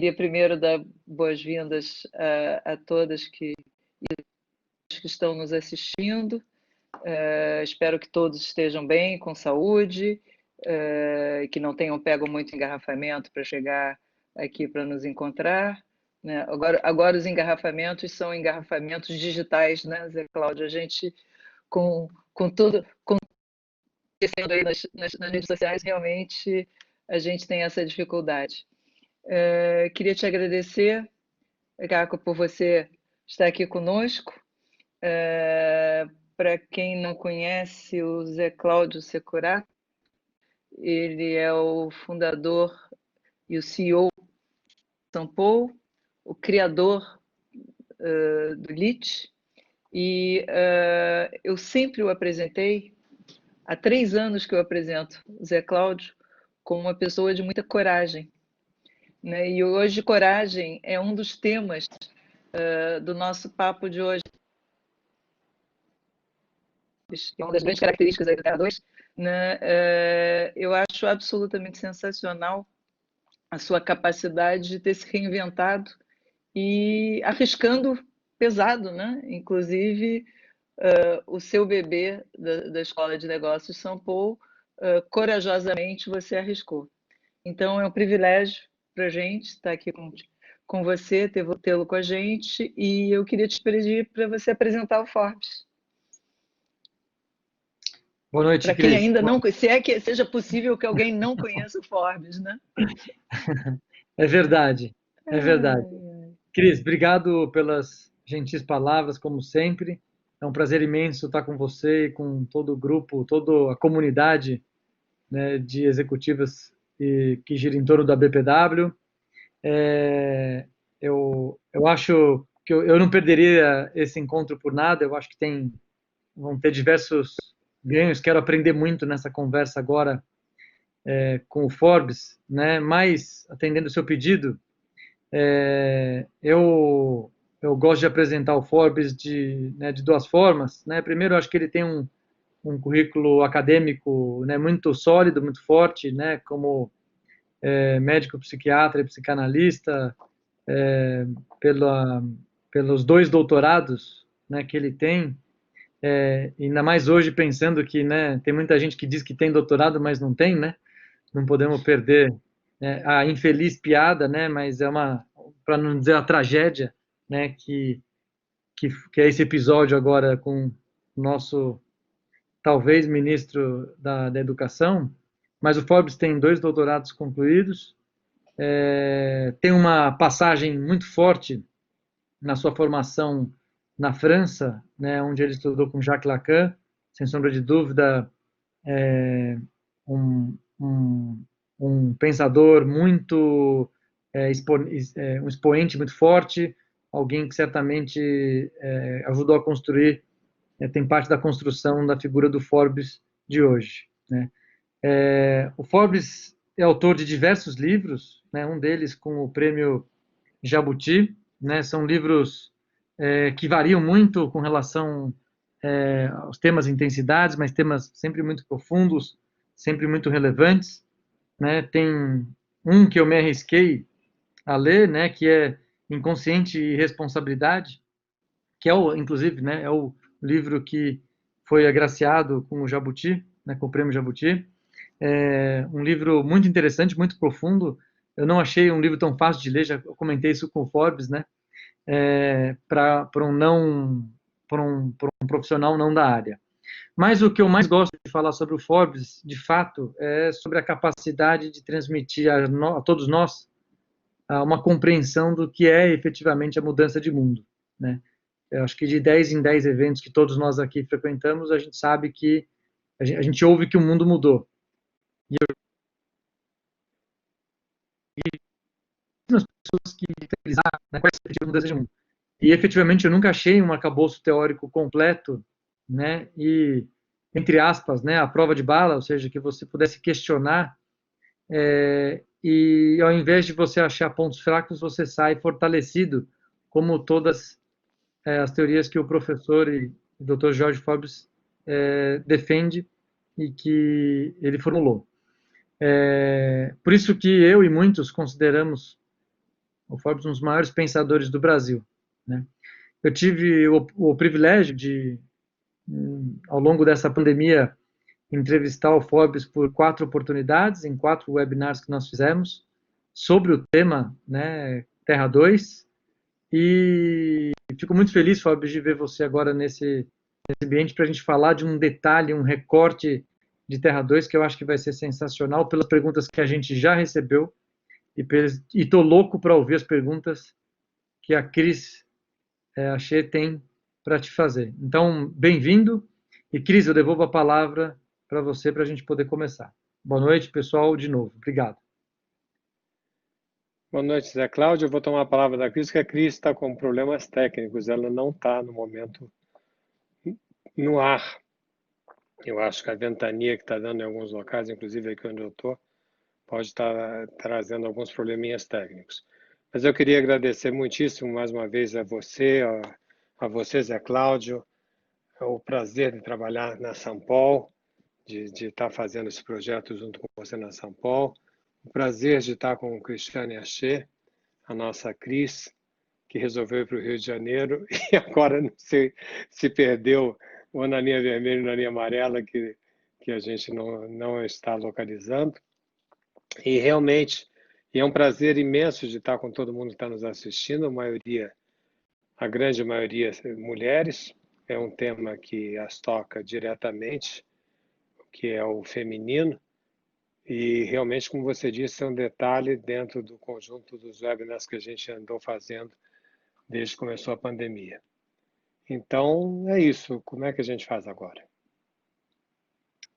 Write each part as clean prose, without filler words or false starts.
queria primeiro dar boas-vindas a todas que estão nos assistindo. Espero que todos estejam bem, com saúde, que não tenham pego muito engarrafamento para chegar aqui para nos encontrar, né? Agora os engarrafamentos são engarrafamentos digitais, né, Zé Cláudio? A gente, com tudo acontecendo aí nas redes sociais, realmente a gente tem essa dificuldade. Queria te agradecer, Caco, por você estar aqui conosco. Para quem não conhece o Zé Cláudio Securato, ele é o fundador e o CEO de São Paulo, o criador do LIT, e eu sempre o apresentei, há 3 anos que eu apresento o Zé Cláudio como uma pessoa de muita coragem, né? E hoje coragem é um dos temas do nosso papo de hoje, que é uma das grandes características da Terra 2, né? Eu acho absolutamente sensacional a sua capacidade de ter se reinventado e arriscando pesado, né? Inclusive, o seu bebê da Escola de Negócios São Paulo, corajosamente você arriscou. Então, é um privilégio para a gente estar aqui com você, tê-lo com a gente, e eu queria te pedir para você apresentar o Forbes. Boa noite, Para quem Cris. ainda não conhece, se é que seja possível que alguém não conheça o Forbes, né? É verdade, é verdade. Cris, obrigado pelas gentis palavras, como sempre. É um prazer imenso estar com você e com todo o grupo, toda a comunidade, né, de executivas que gira em torno da BPW. Eu acho que eu não perderia esse encontro por nada. Eu acho que vão ter diversos ganhos. Quero aprender muito nessa conversa agora com o Forbes, né? Mas, atendendo o seu pedido, eu gosto de apresentar o Forbes de 2 formas, né? Primeiro, eu acho que ele tem um currículo acadêmico, né, muito sólido, muito forte, né? Como médico psiquiatra e psicanalista, pela, pelos 2 doutorados, né, que ele tem, ainda mais hoje pensando que, né, tem muita gente que diz que tem doutorado, mas não tem, né? Não podemos perder, né, a infeliz piada, né, mas para não dizer a tragédia, né, que é esse episódio agora com o nosso, talvez, ministro da Educação, mas o Forbes tem 2 doutorados concluídos, tem uma passagem muito forte na sua formação na França, né, onde ele estudou com Jacques Lacan, sem sombra de dúvida, um, um, um pensador muito, um expoente muito forte, alguém que certamente ajudou a construir, tem parte da construção da figura do Forbes de hoje, né? O Forbes é autor de diversos livros, né, um deles com o prêmio Jabuti, né, são livros que variam muito com relação aos temas e intensidades, mas temas sempre muito profundos, sempre muito relevantes, né? Tem um que eu me arrisquei a ler, né, que é Inconsciente e Responsabilidade, que inclusive, né, é o livro que foi agraciado com o Jabuti, né, com o prêmio Jabuti. É um livro muito interessante, muito profundo. Eu não achei um livro tão fácil de ler, já comentei isso com o Forbes, né? Para um profissional não da área. Mas o que eu mais gosto de falar sobre o Forbes, de fato, é sobre a capacidade de transmitir a todos nós uma compreensão do que é efetivamente a mudança de mundo, né? Eu acho que de 10 em 10 eventos que todos nós aqui frequentamos, a gente sabe que a gente ouve que o mundo mudou. E as pessoas que realizar, né, qual é a mudança de mundo. E efetivamente eu nunca achei um arcabouço teórico completo, né, e entre aspas, né, a prova de bala, ou seja, que você pudesse questionar, e ao invés de você achar pontos fracos, você sai fortalecido, como todas as teorias que o professor e o Dr. George Forbes defende e que ele formulou. Por isso que eu e muitos consideramos o Forbes, um dos maiores pensadores do Brasil, né? Eu tive o privilégio de, ao longo dessa pandemia, entrevistar o Forbes por 4 oportunidades, em 4 webinars que nós fizemos, sobre o tema, né, Terra 2, e fico muito feliz, Forbes, de ver você agora nesse ambiente para a gente falar de um detalhe, um recorte de Terra 2 que eu acho que vai ser sensacional, pelas perguntas que a gente já recebeu, e estou louco para ouvir as perguntas que a Cris Achê tem para te fazer. Então, bem-vindo. E, Cris, eu devolvo a palavra para você para a gente poder começar. Boa noite, pessoal, de novo. Obrigado. Boa noite, Zé Cláudio. Eu vou tomar a palavra da Cris, porque a Cris está com problemas técnicos. Ela não está, no momento, no ar. Eu acho que a ventania que está dando em alguns locais, inclusive aqui onde eu estou, pode estar trazendo alguns probleminhas técnicos. Mas eu queria agradecer muitíssimo mais uma vez a você, Zé Cláudio, o prazer de trabalhar na São Paulo, de estar fazendo esse projeto junto com você na São Paulo, o prazer de estar com o Cristiane Achê, a nossa Cris, que resolveu ir para o Rio de Janeiro e agora não sei se perdeu ou na linha vermelha ou na linha amarela, que a gente não está localizando. E realmente é um prazer imenso de estar com todo mundo que está nos assistindo, a grande maioria mulheres. É um tema que as toca diretamente, que é o feminino. E realmente, como você disse, é um detalhe dentro do conjunto dos webinars que a gente andou fazendo desde que começou a pandemia. Então, é isso. Como é que a gente faz agora?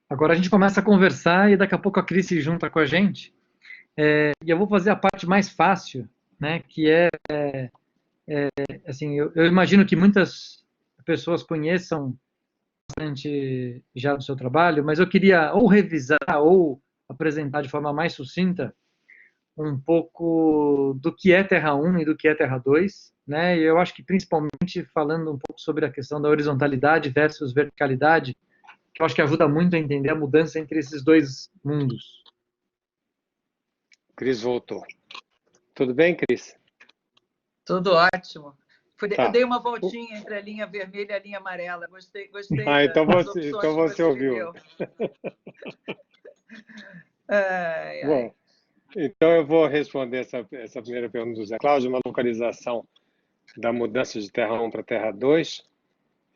Agora a gente começa a conversar e daqui a pouco a Cris se junta com a gente. E eu vou fazer a parte mais fácil, né, que assim, eu imagino que muitas pessoas conheçam bastante já do seu trabalho, mas eu queria ou revisar ou apresentar de forma mais sucinta um pouco do que é Terra 1 e do que é Terra 2, né? E eu acho que principalmente falando um pouco sobre a questão da horizontalidade versus verticalidade, que eu acho que ajuda muito a entender a mudança entre esses dois mundos. Cris voltou. Tudo bem, Cris? Tudo ótimo. Tá. Eu dei uma voltinha entre a linha vermelha e a linha amarela. Gostei Então das você, opções que você você me ouviu. deu. Ai, ai. Bom, então eu vou responder essa primeira pergunta do Zé Cláudio, uma localização da mudança de Terra 1 para Terra 2,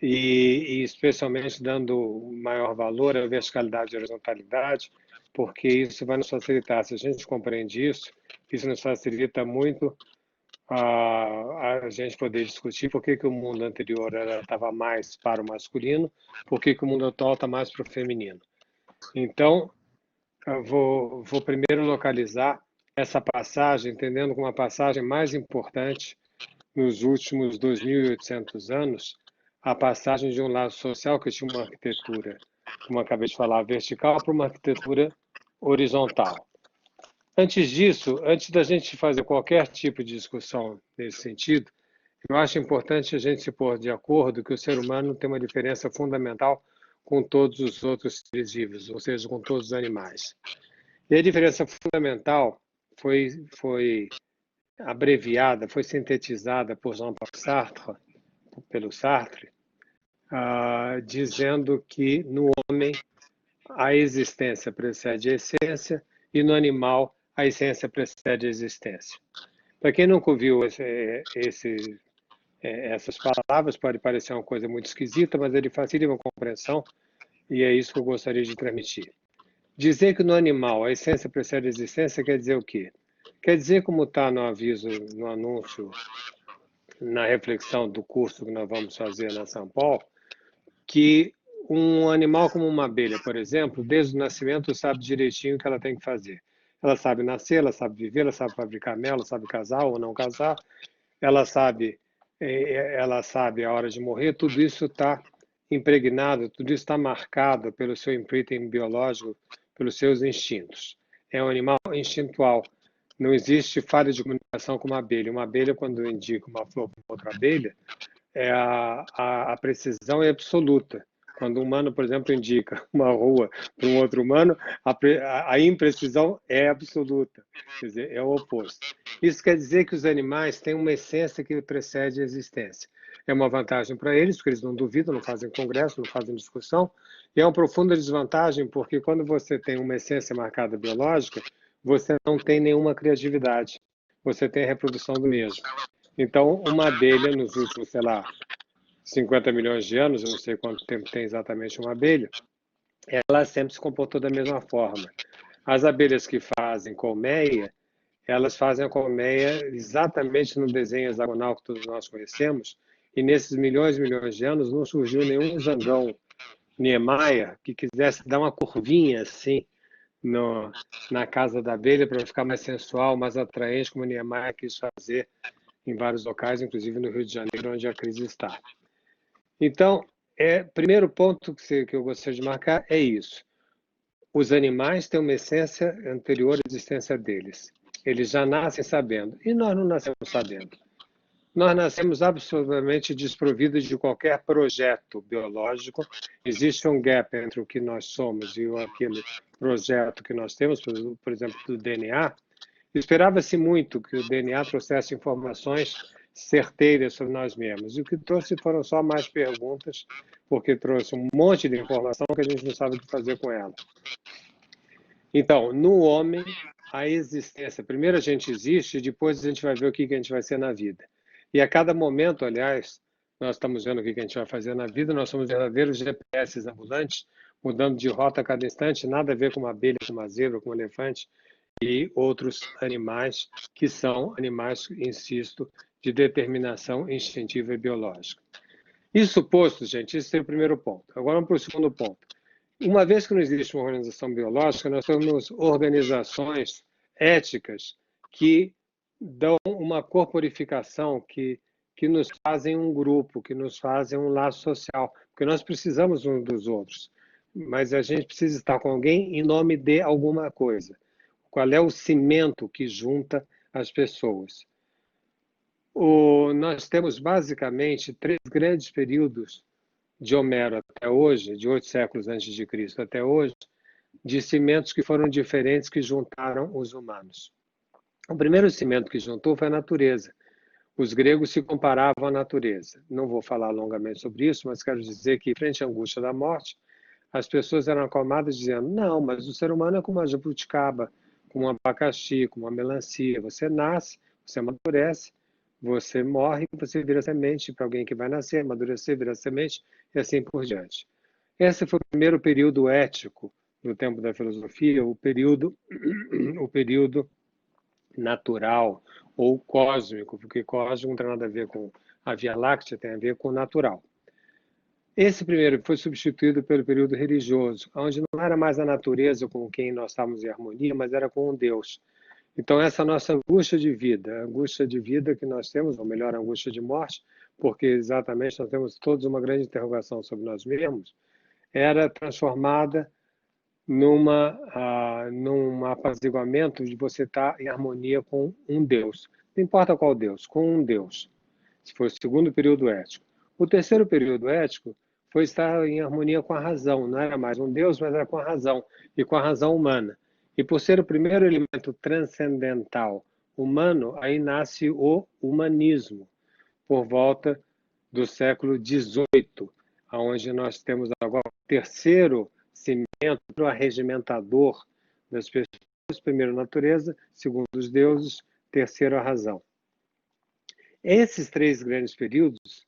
e especialmente dando maior valor à verticalidade e horizontalidade, porque isso vai nos facilitar. Se a gente compreende isso nos facilita muito a gente poder discutir por que o mundo anterior estava mais para o masculino, por que o mundo atual está mais para o feminino. Então, eu vou primeiro localizar essa passagem, entendendo como a passagem mais importante nos últimos 2.800 anos, a passagem de um lado social que tinha uma arquitetura, como eu acabei de falar, vertical, para uma arquitetura horizontal. Antes disso, antes da gente fazer qualquer tipo de discussão nesse sentido, eu acho importante a gente se pôr de acordo que o ser humano tem uma diferença fundamental com todos os outros seres vivos, ou seja, com todos os animais. E a diferença fundamental foi abreviada, foi sintetizada por Jean-Paul Sartre, pelo Sartre, dizendo que no homem a existência precede a essência e no animal a essência precede a existência. Para quem nunca ouviu essas palavras, pode parecer uma coisa muito esquisita, mas ele facilita a compreensão e é isso que eu gostaria de transmitir. Dizer que no animal a essência precede a existência quer dizer o quê? Quer dizer, como está no aviso, no anúncio, na reflexão do curso que nós vamos fazer na São Paulo, que um animal como uma abelha, por exemplo, desde o nascimento sabe direitinho o que ela tem que fazer. Ela sabe nascer, ela sabe viver, ela sabe fabricar mel, ela sabe casar ou não casar, ela sabe a hora de morrer, tudo isso está impregnado, tudo isso está marcado pelo seu imprinting biológico, pelos seus instintos. É um animal instintual. Não existe falha de comunicação com uma abelha. Uma abelha, quando indica uma flor para outra abelha, a precisão é absoluta. Quando um humano, por exemplo, indica uma rua para um outro humano, a imprecisão é absoluta, quer dizer, é o oposto. Isso quer dizer que os animais têm uma essência que precede a existência. É uma vantagem para eles, porque eles não duvidam, não fazem congresso, não fazem discussão, e é uma profunda desvantagem, porque quando você tem uma essência marcada biológica, você não tem nenhuma criatividade, você tem a reprodução do mesmo. Então, uma abelha, nos últimos, sei lá, 50 milhões de anos, eu não sei quanto tempo tem exatamente uma abelha, ela sempre se comportou da mesma forma. As abelhas que fazem colmeia, elas fazem a colmeia exatamente no desenho hexagonal que todos nós conhecemos, e nesses milhões e milhões de anos não surgiu nenhum zangão Niemeyer que quisesse dar uma curvinha assim na casa da abelha para ficar mais sensual, mais atraente, como Niemeyer quis fazer em vários locais, inclusive no Rio de Janeiro, onde a crise está. Então, primeiro ponto que eu gostaria de marcar é isso. Os animais têm uma essência anterior à existência deles. Eles já nascem sabendo. E nós não nascemos sabendo. Nós nascemos absolutamente desprovidos de qualquer projeto biológico. Existe um gap entre o que nós somos e aquele projeto que nós temos, por exemplo, do DNA. Esperava-se muito que o DNA trouxesse informações certeiras sobre nós mesmos. E o que trouxe foram só mais perguntas, porque trouxe um monte de informação que a gente não sabe o que fazer com ela. Então, no homem, a existência. Primeiro a gente existe, depois a gente vai ver o que a gente vai ser na vida. E a cada momento, aliás, nós estamos vendo o que a gente vai fazer na vida, nós somos verdadeiros GPS ambulantes, mudando de rota a cada instante, nada a ver com uma abelha, com uma zebra, com um elefante e outros animais que são animais, insisto, de determinação instintiva e biológica. Isso posto, gente, esse é o primeiro ponto. Agora vamos para o segundo ponto. Uma vez que não existe uma organização biológica, nós temos organizações éticas que dão uma corporificação, que nos fazem um grupo, que nos fazem um laço social, porque nós precisamos uns dos outros, mas a gente precisa estar com alguém em nome de alguma coisa. Qual é o cimento que junta as pessoas? Nós temos basicamente 3 grandes períodos de Homero até hoje, de 8 séculos antes de Cristo até hoje, de cimentos que foram diferentes que juntaram os humanos. O primeiro cimento que juntou foi a natureza. Os gregos se comparavam à natureza. Não vou falar longamente sobre isso, mas quero dizer que, frente à angústia da morte, as pessoas eram acalmadas dizendo: não, mas o ser humano é como uma jabuticaba, como um abacaxi, como uma melancia. Você nasce, você amadurece, você morre, você vira semente para alguém que vai nascer, amadurecer, virar semente, e assim por diante. Esse foi o primeiro período ético no tempo da filosofia, o período natural ou cósmico, porque cósmico não tem nada a ver com a Via Láctea, tem a ver com o natural. Esse primeiro foi substituído pelo período religioso, onde não era mais a natureza com quem nós estávamos em harmonia, mas era com Deus. Então, essa nossa angústia de vida, a angústia de vida que nós temos, ou melhor, a angústia de morte, porque exatamente nós temos todos uma grande interrogação sobre nós mesmos, era transformada num apaziguamento de você estar em harmonia com um Deus. Não importa qual Deus, com um Deus. Esse foi o segundo período ético. O terceiro período ético foi estar em harmonia com a razão. Não era mais um Deus, mas era com a razão, e com a razão humana. E por ser o primeiro elemento transcendental humano, aí nasce o humanismo, por volta do século XVIII, onde nós temos agora o terceiro cimento arregimentador das pessoas. Primeiro, natureza; segundo, os deuses; terceiro, a razão. Esses 3 grandes períodos,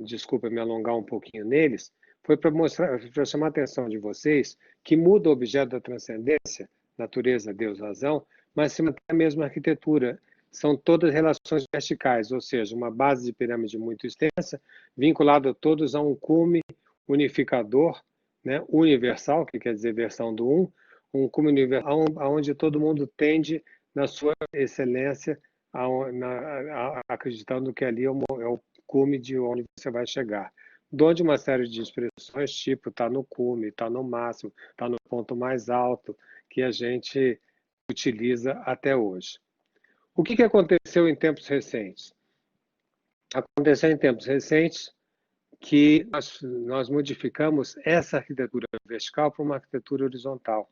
desculpa me alongar um pouquinho neles, foi para chamar a atenção de vocês que muda o objeto da transcendência, natureza, Deus, razão, mas se mantém a mesma arquitetura. São todas relações verticais, ou seja, uma base de pirâmide muito extensa, vinculada todos a um cume unificador, né, universal, que quer dizer versão do um cume universal, onde todo mundo tende na sua excelência, acreditando que ali é o cume de onde você vai chegar. Donde uma série de expressões, tipo está no cume, está no máximo, está no ponto mais alto, que a gente utiliza até hoje. O que aconteceu em tempos recentes? Aconteceu em tempos recentes que nós modificamos essa arquitetura vertical para uma arquitetura horizontal.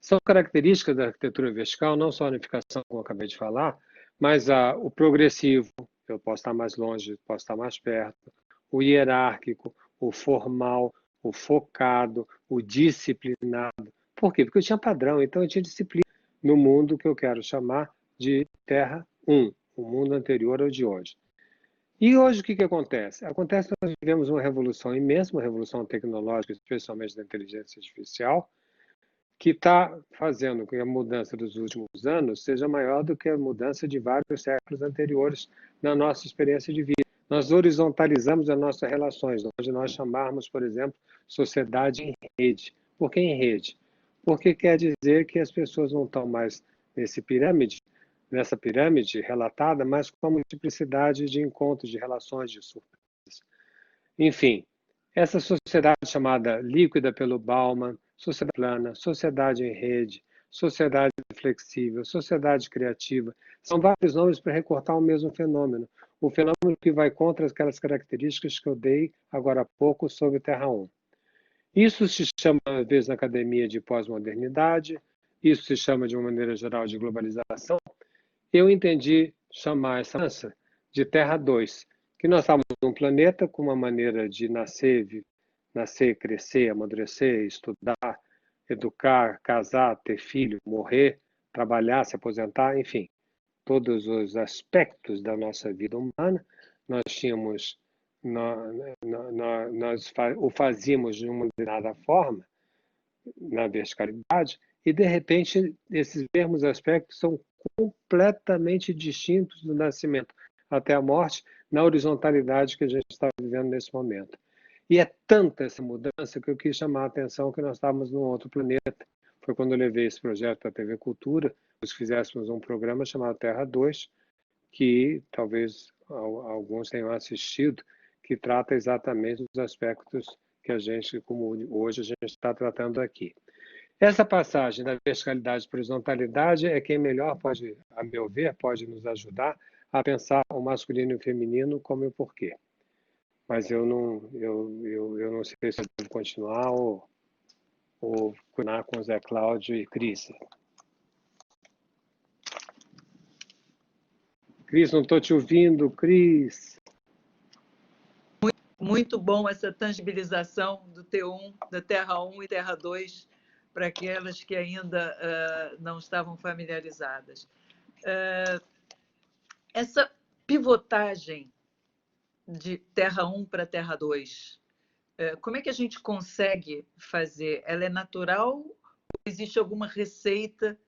São características da arquitetura vertical, não só a unificação, como eu acabei de falar, mas o progressivo, eu posso estar mais longe, posso estar mais perto, o hierárquico, o formal, o focado, o disciplinado. Por quê? Porque eu tinha padrão, então eu tinha disciplina no mundo que eu quero chamar de Terra 1, o mundo anterior ao de hoje. E hoje o que acontece? Acontece que nós vivemos uma revolução imensa, uma revolução tecnológica, especialmente da inteligência artificial, que está fazendo com que a mudança dos últimos anos seja maior do que a mudança de vários séculos anteriores na nossa experiência de vida. Nós horizontalizamos as nossas relações, onde nós chamarmos, por exemplo, sociedade em rede. Por que em rede? Porque quer dizer que as pessoas não estão mais nessa pirâmide relatada, mas com a multiplicidade de encontros, de relações, de surpresas. Enfim, essa sociedade chamada líquida pelo Bauman, sociedade plana, sociedade em rede, sociedade flexível, sociedade criativa, são vários nomes para recortar o mesmo fenômeno. O fenômeno que vai contra aquelas características que eu dei agora há pouco sobre Terra 1. Isso se chama, às vezes, na academia de pós-modernidade, isso se chama, de uma maneira geral, de globalização. Eu entendi chamar essa mudança de Terra 2, que nós estávamos num planeta com uma maneira de nascer, crescer, amadurecer, estudar, educar, casar, ter filho, morrer, trabalhar, se aposentar, enfim, todos os aspectos da nossa vida humana, nós o fazíamos de uma determinada forma, na verticalidade, e de repente esses mesmos aspectos são completamente distintos do nascimento até a morte, na horizontalidade que a gente está vivendo nesse momento. E é tanta essa mudança que eu quis chamar a atenção que nós estávamos num outro planeta. Foi quando eu levei esse projeto para a TV Cultura, nós fizéssemos um programa chamado Terra 2, que talvez alguns tenham assistido, que trata exatamente dos aspectos que a gente, como hoje a gente está tratando aqui. Essa passagem da verticalidade para a horizontalidade é quem melhor pode, a meu ver, pode nos ajudar a pensar o masculino e o feminino como e o porquê. Mas eu não sei se eu devo continuar ou continuar com Zé Cláudio e Cris. Cris, não estou te ouvindo, Cris. Muito bom essa tangibilização do T1, da Terra 1 e Terra 2, para aquelas que ainda não estavam familiarizadas. Essa pivotagem de Terra 1 para Terra 2, como é que a gente consegue fazer? Ela é natural ou existe alguma receita,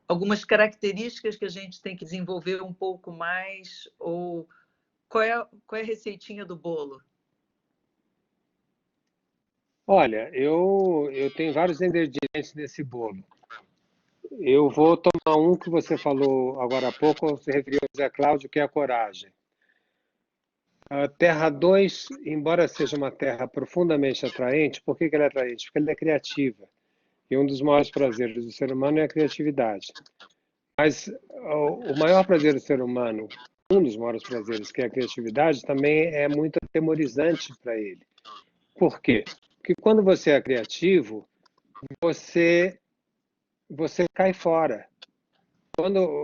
algumas características que a gente tem que desenvolver um pouco mais? Ou qual é a receitinha do bolo? Olha, eu tenho vários ingredientes nesse bolo. Eu vou tomar um que você falou agora há pouco, você referiu ao Zé Cláudio, que é a coragem. A Terra 2, embora seja uma terra profundamente atraente, por que ela é atraente? Porque ela é criativa. E um dos maiores prazeres do ser humano é a criatividade. Mas o maior prazer do ser humano, um dos maiores prazeres, que é a criatividade, também é muito atemorizante para ele. Por quê? Porque quando você é criativo, você cai fora. Quando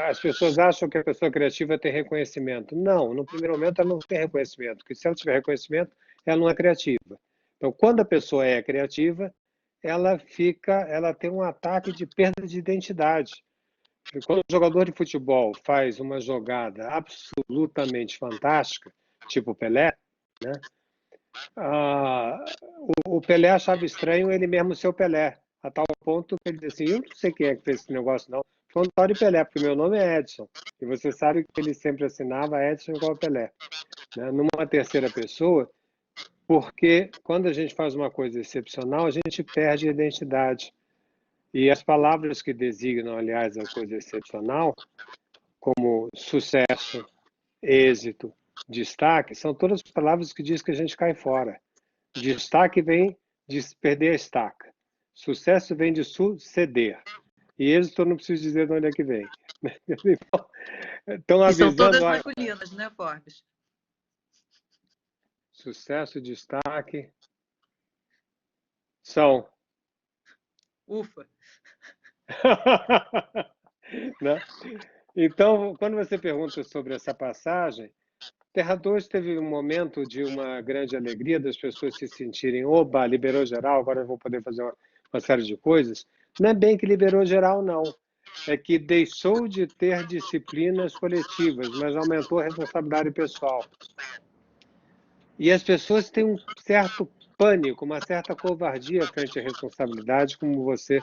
as pessoas acham que a pessoa criativa tem reconhecimento. Não, no primeiro momento ela não tem reconhecimento, porque se ela tiver reconhecimento, ela não é criativa. Então, quando a pessoa é criativa, ela tem um ataque de perda de identidade. Quando um jogador de futebol faz uma jogada absolutamente fantástica, tipo Pelé, né? O Pelé achava estranho ele mesmo ser o Pelé, a tal ponto que ele disse assim, eu não sei quem é que fez esse negócio não, foi um tal de Pelé, porque meu nome é Edson, e você sabe que ele sempre assinava Edson igual Pelé, né? Numa terceira pessoa, porque quando a gente faz uma coisa excepcional, a gente perde a identidade. E as palavras que designam, aliás, a coisa excepcional, como sucesso, êxito, destaque, são todas palavras que dizem que a gente cai fora. Destaque vem de perder a estaca. Sucesso vem de suceder. E êxito eu não preciso dizer de onde é que vem. Então, e são todas masculinas, né, Forbes? sucesso, destaque são... Ufa! Né? Então, quando você pergunta sobre essa passagem, Terra 2 teve um momento de uma grande alegria das pessoas se sentirem, oba, liberou geral, agora eu vou poder fazer uma série de coisas. Não é bem que liberou geral, não. É que deixou de ter disciplinas coletivas, mas aumentou a responsabilidade pessoal. E as pessoas têm um certo pânico, uma certa covardia frente à responsabilidade, como você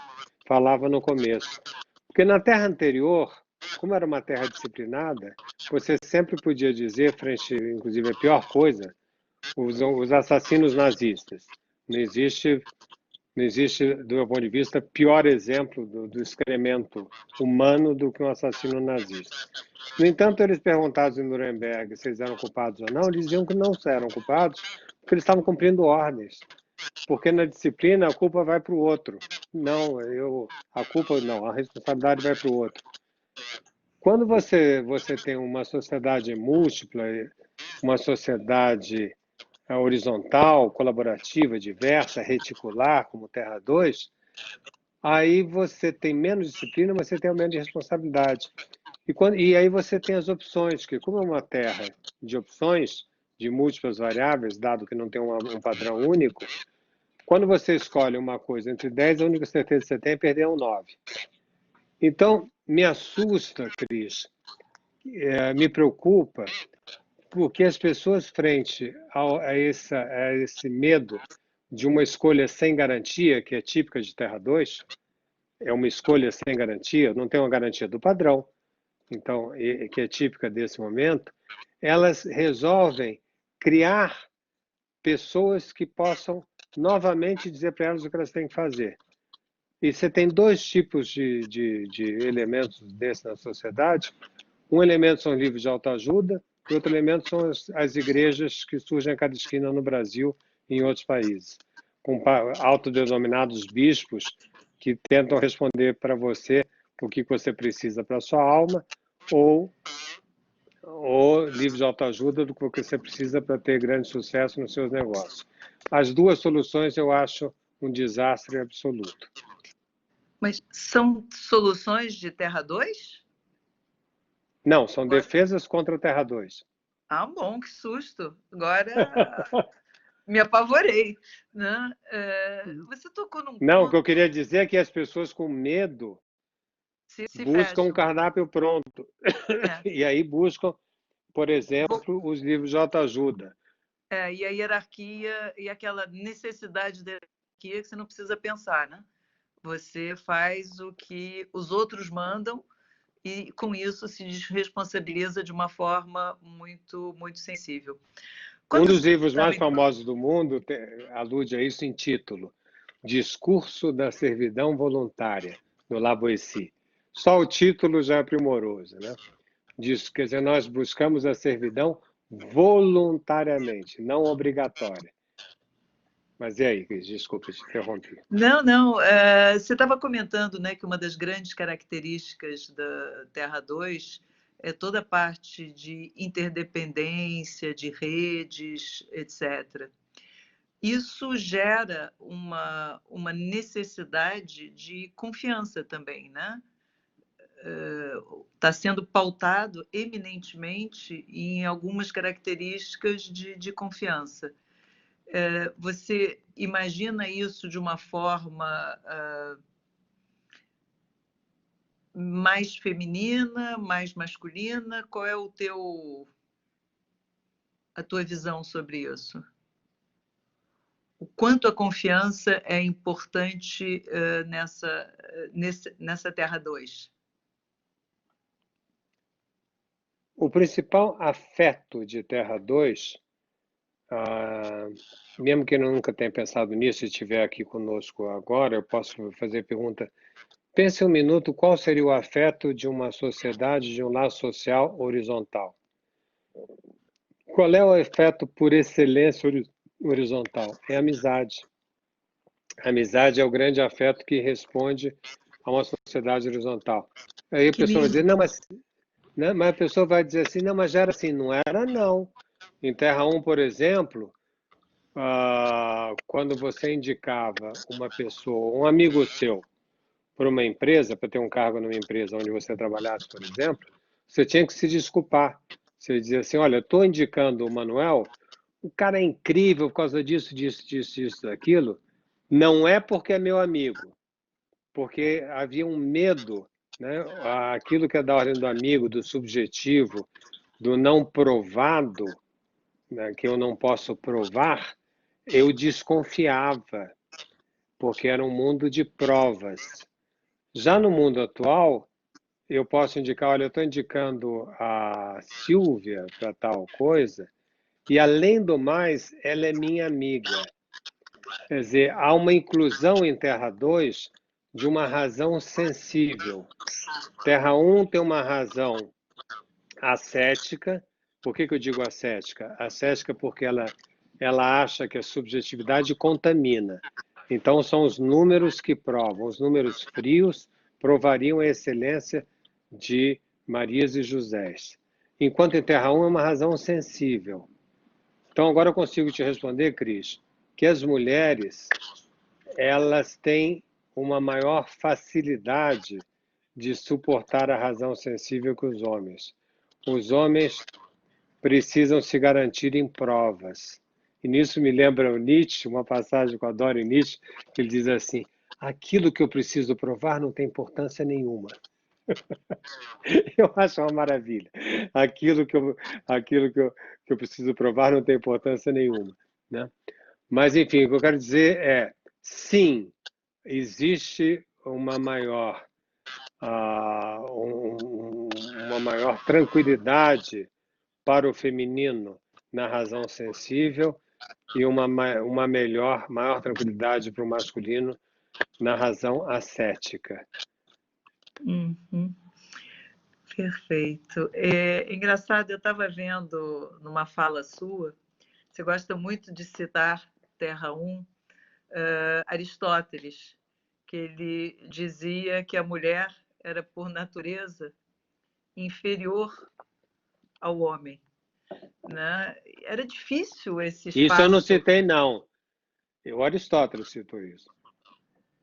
falava no começo. Porque na terra anterior, como era uma terra disciplinada, você sempre podia dizer, frente, inclusive, a pior coisa, os assassinos nazistas. Não existe, do meu ponto de vista, pior exemplo do excremento humano do que um assassino nazista. No entanto, eles perguntados em Nuremberg se eles eram culpados ou não, eles diziam que não eram culpados, porque eles estavam cumprindo ordens. Porque na disciplina a culpa vai para o outro. Não, a responsabilidade vai para o outro. Quando você tem uma sociedade múltipla, uma sociedade horizontal, colaborativa, diversa, reticular, como Terra 2, aí você tem menos disciplina, mas você tem aumento de responsabilidade. E aí você tem as opções, que como é uma terra de opções, de múltiplas variáveis, dado que não tem um padrão único, quando você escolhe uma coisa entre 10, a única certeza que você tem é perder um 9. Então, me assusta, Cris, me preocupa, porque as pessoas, frente a esse medo de uma escolha sem garantia, que é típica de Terra 2, é uma escolha sem garantia, não tem uma garantia do padrão, então, que é típica desse momento, elas resolvem criar pessoas que possam novamente dizer para elas o que elas têm que fazer. E você tem dois tipos de elementos desses na sociedade. Um elemento são livros de autoajuda, e outro elemento são as igrejas que surgem a cada esquina no Brasil e em outros países, com autodenominados bispos que tentam responder para você o que você precisa para a sua alma, ou livros de autoajuda do que você precisa para ter grande sucesso nos seus negócios. As duas soluções eu acho um desastre absoluto. Mas são soluções de Terra 2? Não, são defesas contra a Terra 2. Ah, bom, que susto. Agora me apavorei. Né? Você tocou num ponto... Não, o que eu queria dizer é que as pessoas com medo buscam um cardápio pronto. E aí buscam, por exemplo, os livros de autoajuda. E a hierarquia e aquela necessidade da hierarquia que você não precisa pensar, né? Você faz o que os outros mandam e, com isso, se desresponsabiliza de uma forma muito, muito sensível. Um dos livros mais famosos do mundo alude a isso em título, Discurso da Servidão Voluntária, do Lavoisier. Só o título já é primoroso, né? Quer dizer, nós buscamos a servidão voluntariamente, não obrigatória. Mas e aí, Cris? Desculpa, te interrompi. Não. Você estava comentando, né, que uma das grandes características da Terra 2 é toda a parte de interdependência, de redes, etc. Isso gera uma necessidade de confiança também, né? Está sendo pautado eminentemente em algumas características de confiança. Você imagina isso de uma forma mais feminina, mais masculina? Qual é a tua visão sobre isso? O quanto a confiança é importante nessa Terra 2? O principal afeto de Terra 2, mesmo que eu nunca tenha pensado nisso e estiver aqui conosco agora, eu posso fazer a pergunta. Pense um minuto, qual seria o afeto de uma sociedade, de um laço social horizontal? Qual é o afeto por excelência horizontal? É a amizade. A amizade é o grande afeto que responde a uma sociedade horizontal. Aí a pessoa vai dizer, não, mas a pessoa vai dizer assim, não, mas já era assim. Não era, não. Em Terra 1, por exemplo, quando você indicava uma pessoa, um amigo seu, para uma empresa, para ter um cargo numa empresa onde você trabalhasse, por exemplo, você tinha que se desculpar. Você dizia assim, olha, eu estou indicando o Manuel, o cara é incrível por causa disso, daquilo. Não é porque é meu amigo, porque havia um medo, né? Aquilo que é da ordem do amigo, do subjetivo, do não provado, né? Que eu não posso provar, eu desconfiava, porque era um mundo de provas. Já no mundo atual, eu posso indicar, olha, eu estou indicando a Silvia para tal coisa, e além do mais, ela é minha amiga. Quer dizer, há uma inclusão em Terra 2 de uma razão sensível. Terra 1 tem uma razão ascética. Por que eu digo ascética? Ascética porque ela acha que a subjetividade contamina. Então, são os números que provam. Os números frios provariam a excelência de Marias e Josés. Enquanto em Terra 1 é uma razão sensível. Então, agora eu consigo te responder, Cris, que as mulheres, elas têm uma maior facilidade de suportar a razão sensível que os homens. Os homens precisam se garantir em provas. E nisso me lembra o Nietzsche, uma passagem que eu adoro em Nietzsche, que ele diz assim, aquilo que eu preciso provar não tem importância nenhuma. Eu acho uma maravilha. Que eu preciso provar não tem importância nenhuma, né? Mas, enfim, o que eu quero dizer é, sim, existe uma maior tranquilidade para o feminino na razão sensível e uma maior tranquilidade para o masculino na razão ascética. Uhum. Perfeito. É engraçado, eu estava vendo numa fala sua, você gosta muito de citar Terra 1, Aristóteles, que ele dizia que a mulher era, por natureza, inferior ao homem, né? Era difícil esse espaço. Isso eu não citei, não. O Aristóteles citou isso.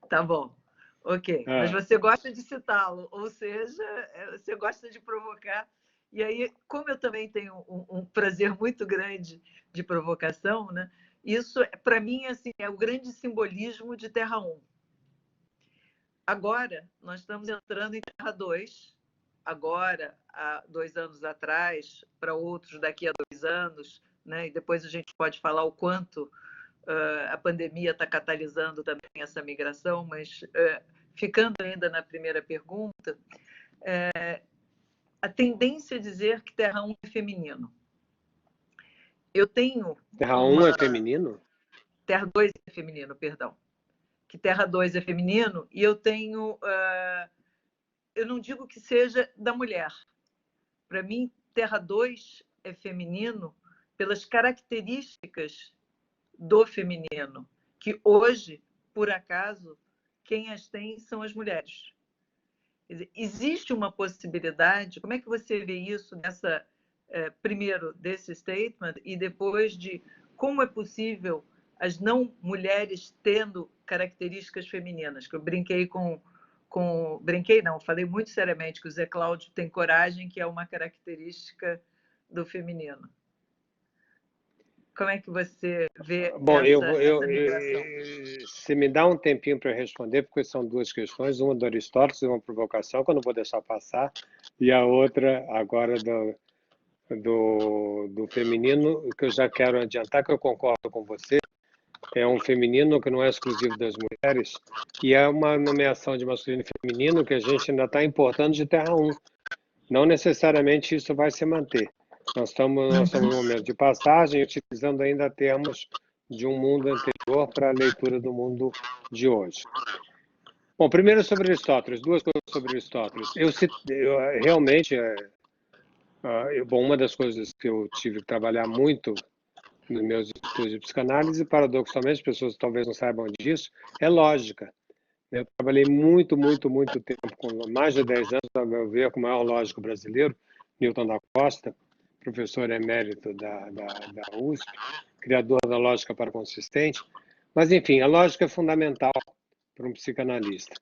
Tá bom, ok. Mas você gosta de citá-lo, ou seja, você gosta de provocar. E aí, como eu também tenho um prazer muito grande de provocação, né? Isso, para mim, assim, é o grande simbolismo de Terra 1. Agora, nós estamos entrando em Terra 2. Agora, há 2 anos atrás, para outros daqui a 2 anos, né? E depois a gente pode falar o quanto a pandemia está catalisando também essa migração, mas ficando ainda na primeira pergunta, a tendência é dizer que Terra 1 é feminino. Eu tenho... Terra 1 é feminino? Terra 2 é feminino, perdão. Que Terra 2 é feminino, e eu tenho... eu não digo que seja da mulher. Para mim, Terra 2 é feminino pelas características do feminino, que hoje, por acaso, quem as tem são as mulheres. Quer dizer, existe uma possibilidade, como é que você vê isso nessa, primeiro, desse statement, e depois de como é possível as não mulheres tendo características femininas? Que eu brinquei brinquei não, falei muito seriamente que o Zé Cláudio tem coragem, que é uma característica do feminino. Como é que você vê essa migração? Você me dá um tempinho para responder, porque são 2 questões, uma do Aristóteles, uma provocação, que eu não vou deixar passar, e a outra agora do feminino, que eu já quero adiantar, que eu concordo com você, é um feminino que não é exclusivo das mulheres, e é uma nomeação de masculino e feminino que a gente ainda está importando de Terra 1. Não necessariamente isso vai se manter. Nós estamos num momento de passagem, utilizando ainda termos de um mundo anterior para a leitura do mundo de hoje. Bom, primeiro sobre Aristóteles, 2 coisas sobre Aristóteles. Realmente, uma das coisas que eu tive que trabalhar muito nos meus estudos de psicanálise, paradoxalmente, as pessoas talvez não saibam disso, é lógica. Eu trabalhei muito tempo, com mais de 10 anos, a meu ver, com o maior lógico brasileiro, Newton da Costa, professor emérito da USP, criador da lógica paraconsistente. Mas, enfim, a lógica é fundamental para um psicanalista.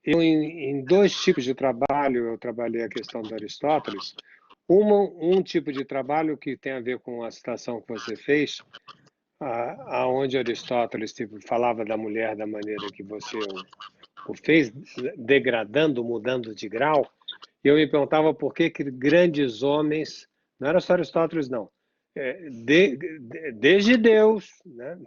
Eu, em dois tipos de trabalho, eu trabalhei a questão do Aristóteles. Um tipo de trabalho que tem a ver com a citação que você fez, aonde Aristóteles falava da mulher da maneira que você o fez, degradando, mudando de grau. E eu me perguntava por que grandes homens, não era só Aristóteles, não, desde Deus, né?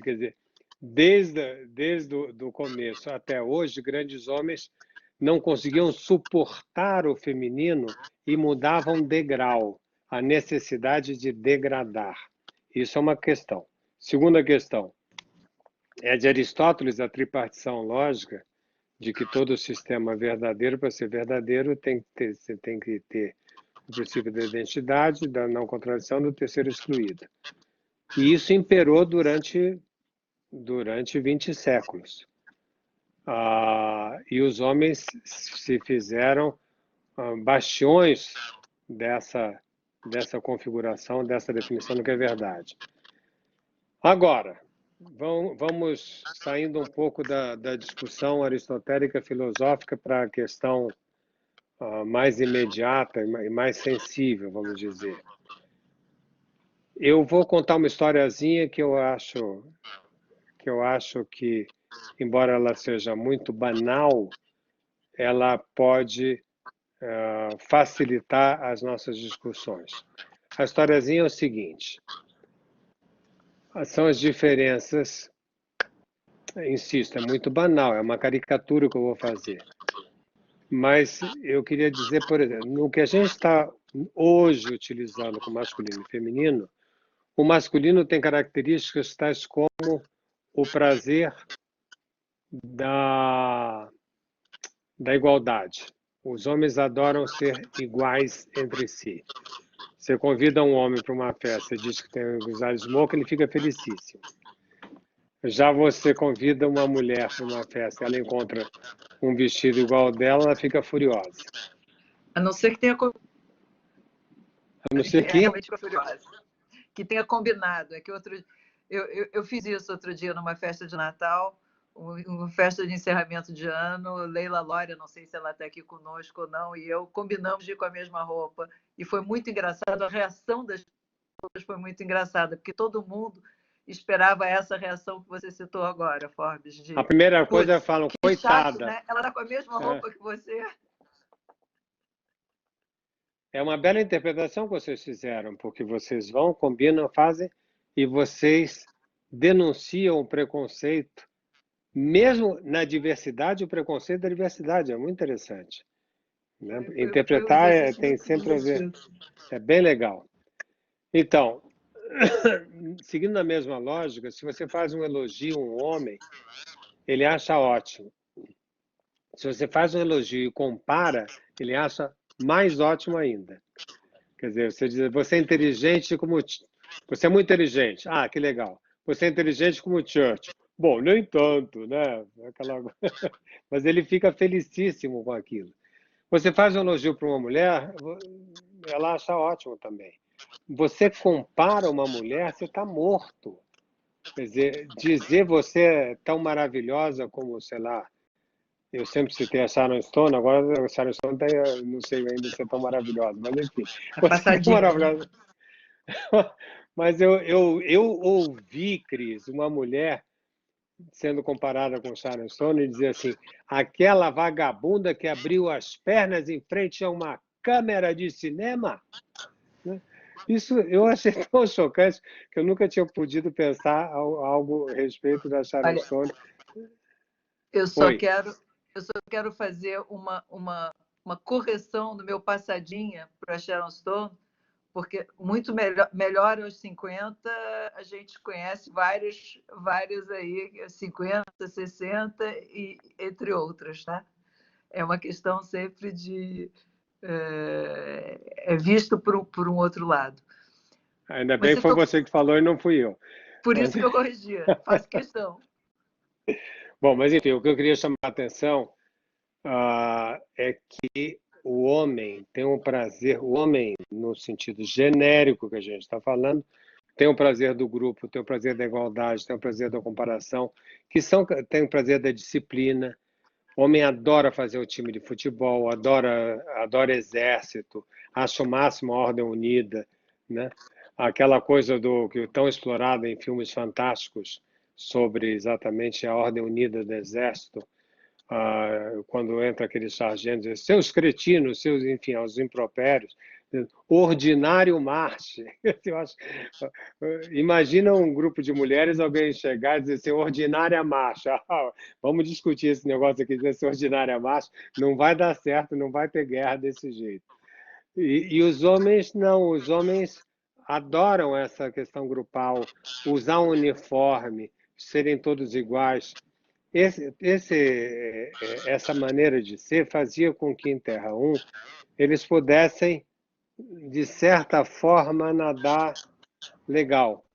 Quer dizer, desde o começo até hoje, grandes homens não conseguiam suportar o feminino e mudavam de grau, a necessidade de degradar. Isso é uma questão. Segunda questão, é de Aristóteles a tripartição lógica, de que todo sistema verdadeiro, para ser verdadeiro, você tem que ter o princípio da identidade, da não contradição, do terceiro excluído. E isso imperou durante 20 séculos. E os homens se fizeram bastiões dessa configuração, dessa definição do que é verdade. Agora, vamos saindo um pouco da discussão aristotélica filosófica para a questão mais imediata e mais sensível, vamos dizer. Eu vou contar uma historiazinha que eu acho que, embora ela seja muito banal, ela pode facilitar as nossas discussões. A historiazinha é o seguinte: são as diferenças, insisto, é muito banal, é uma caricatura que eu vou fazer. Mas eu queria dizer, por exemplo, no que a gente está hoje utilizando com masculino e feminino, o masculino tem características tais como o prazer da igualdade. Os homens adoram ser iguais entre si. Você convida um homem para uma festa e diz que tem que usar smoke, ele fica felicíssimo. Já você convida uma mulher para uma festa, ela encontra um vestido igual ao dela, ela fica furiosa. A não ser que tenha A não ser que... realmente furiosa. Que tenha combinado. É que eu fiz isso outro dia numa festa de Natal, uma festa de encerramento de ano. Leila Lória, não sei se ela está aqui conosco ou não, e eu combinamos de ir com a mesma roupa. E foi muito engraçado, a reação das pessoas foi muito engraçada, porque todo mundo esperava essa reação que você citou agora, Forbes. A primeira coisa, falam, coitada. Chato, né? Ela está com a mesma roupa que você. É uma bela interpretação que vocês fizeram, porque vocês vão, combinam, fazem, e vocês denunciam o preconceito, mesmo na diversidade, o preconceito da diversidade. É muito interessante. Né? Interpretar tem sempre a ver. É bem legal. Então, seguindo a mesma lógica, se você faz um elogio a um homem, ele acha ótimo. Se você faz um elogio e compara, ele acha mais ótimo ainda. Quer dizer, você diz, você é inteligente como... Você é muito inteligente. Ah, que legal. Você é inteligente como Churchill. Bom, nem tanto, né? Mas ele fica felicíssimo com aquilo. Você faz um elogio para uma mulher, ela acha ótimo também. Você compara uma mulher, você está morto. Quer dizer você é tão maravilhosa como, sei lá, eu sempre citei a Sharon Stone, agora a Sharon Stone não sei ainda se é tão maravilhosa, mas enfim. Você é maravilhosa. Mas eu ouvi, Cris, uma mulher sendo comparada com Sharon Stone e dizer assim, aquela vagabunda que abriu as pernas em frente a uma câmera de cinema. Isso eu achei tão chocante que eu nunca tinha podido pensar algo a respeito da Sharon Stone. Eu só quero fazer uma correção no meu passadinha para a Sharon Stone, porque muito melhor aos 50, a gente conhece vários aí, 50, 60 e entre outras, tá? É uma questão sempre de... É visto por um outro lado. Ainda bem que foi você que falou e não fui eu. Por isso que eu corrigia, faço questão. Bom, mas enfim, o que eu queria chamar a atenção é que o homem tem um prazer, o homem no sentido genérico que a gente está falando, tem o prazer do grupo, tem o prazer da igualdade, tem o prazer da comparação, tem o prazer da disciplina. O homem adora fazer o time de futebol, adora exército, acha o máximo a ordem unida, né? Aquela coisa que é tão explorada em filmes fantásticos sobre exatamente a ordem unida do exército, quando entra aqueles sargentos, seus cretinos, enfim, os impropérios, ordinário marche. Eu acho, imagina um grupo de mulheres, alguém chegar e dizer assim, ordinária marcha. Vamos discutir esse negócio aqui, dizer ordinária marcha, não vai dar certo, não vai ter guerra desse jeito. E os homens não, os homens adoram essa questão grupal, usar um uniforme, serem todos iguais. Essa maneira de ser fazia com que em Terra 1 eles pudessem, de certa forma, nadar legal,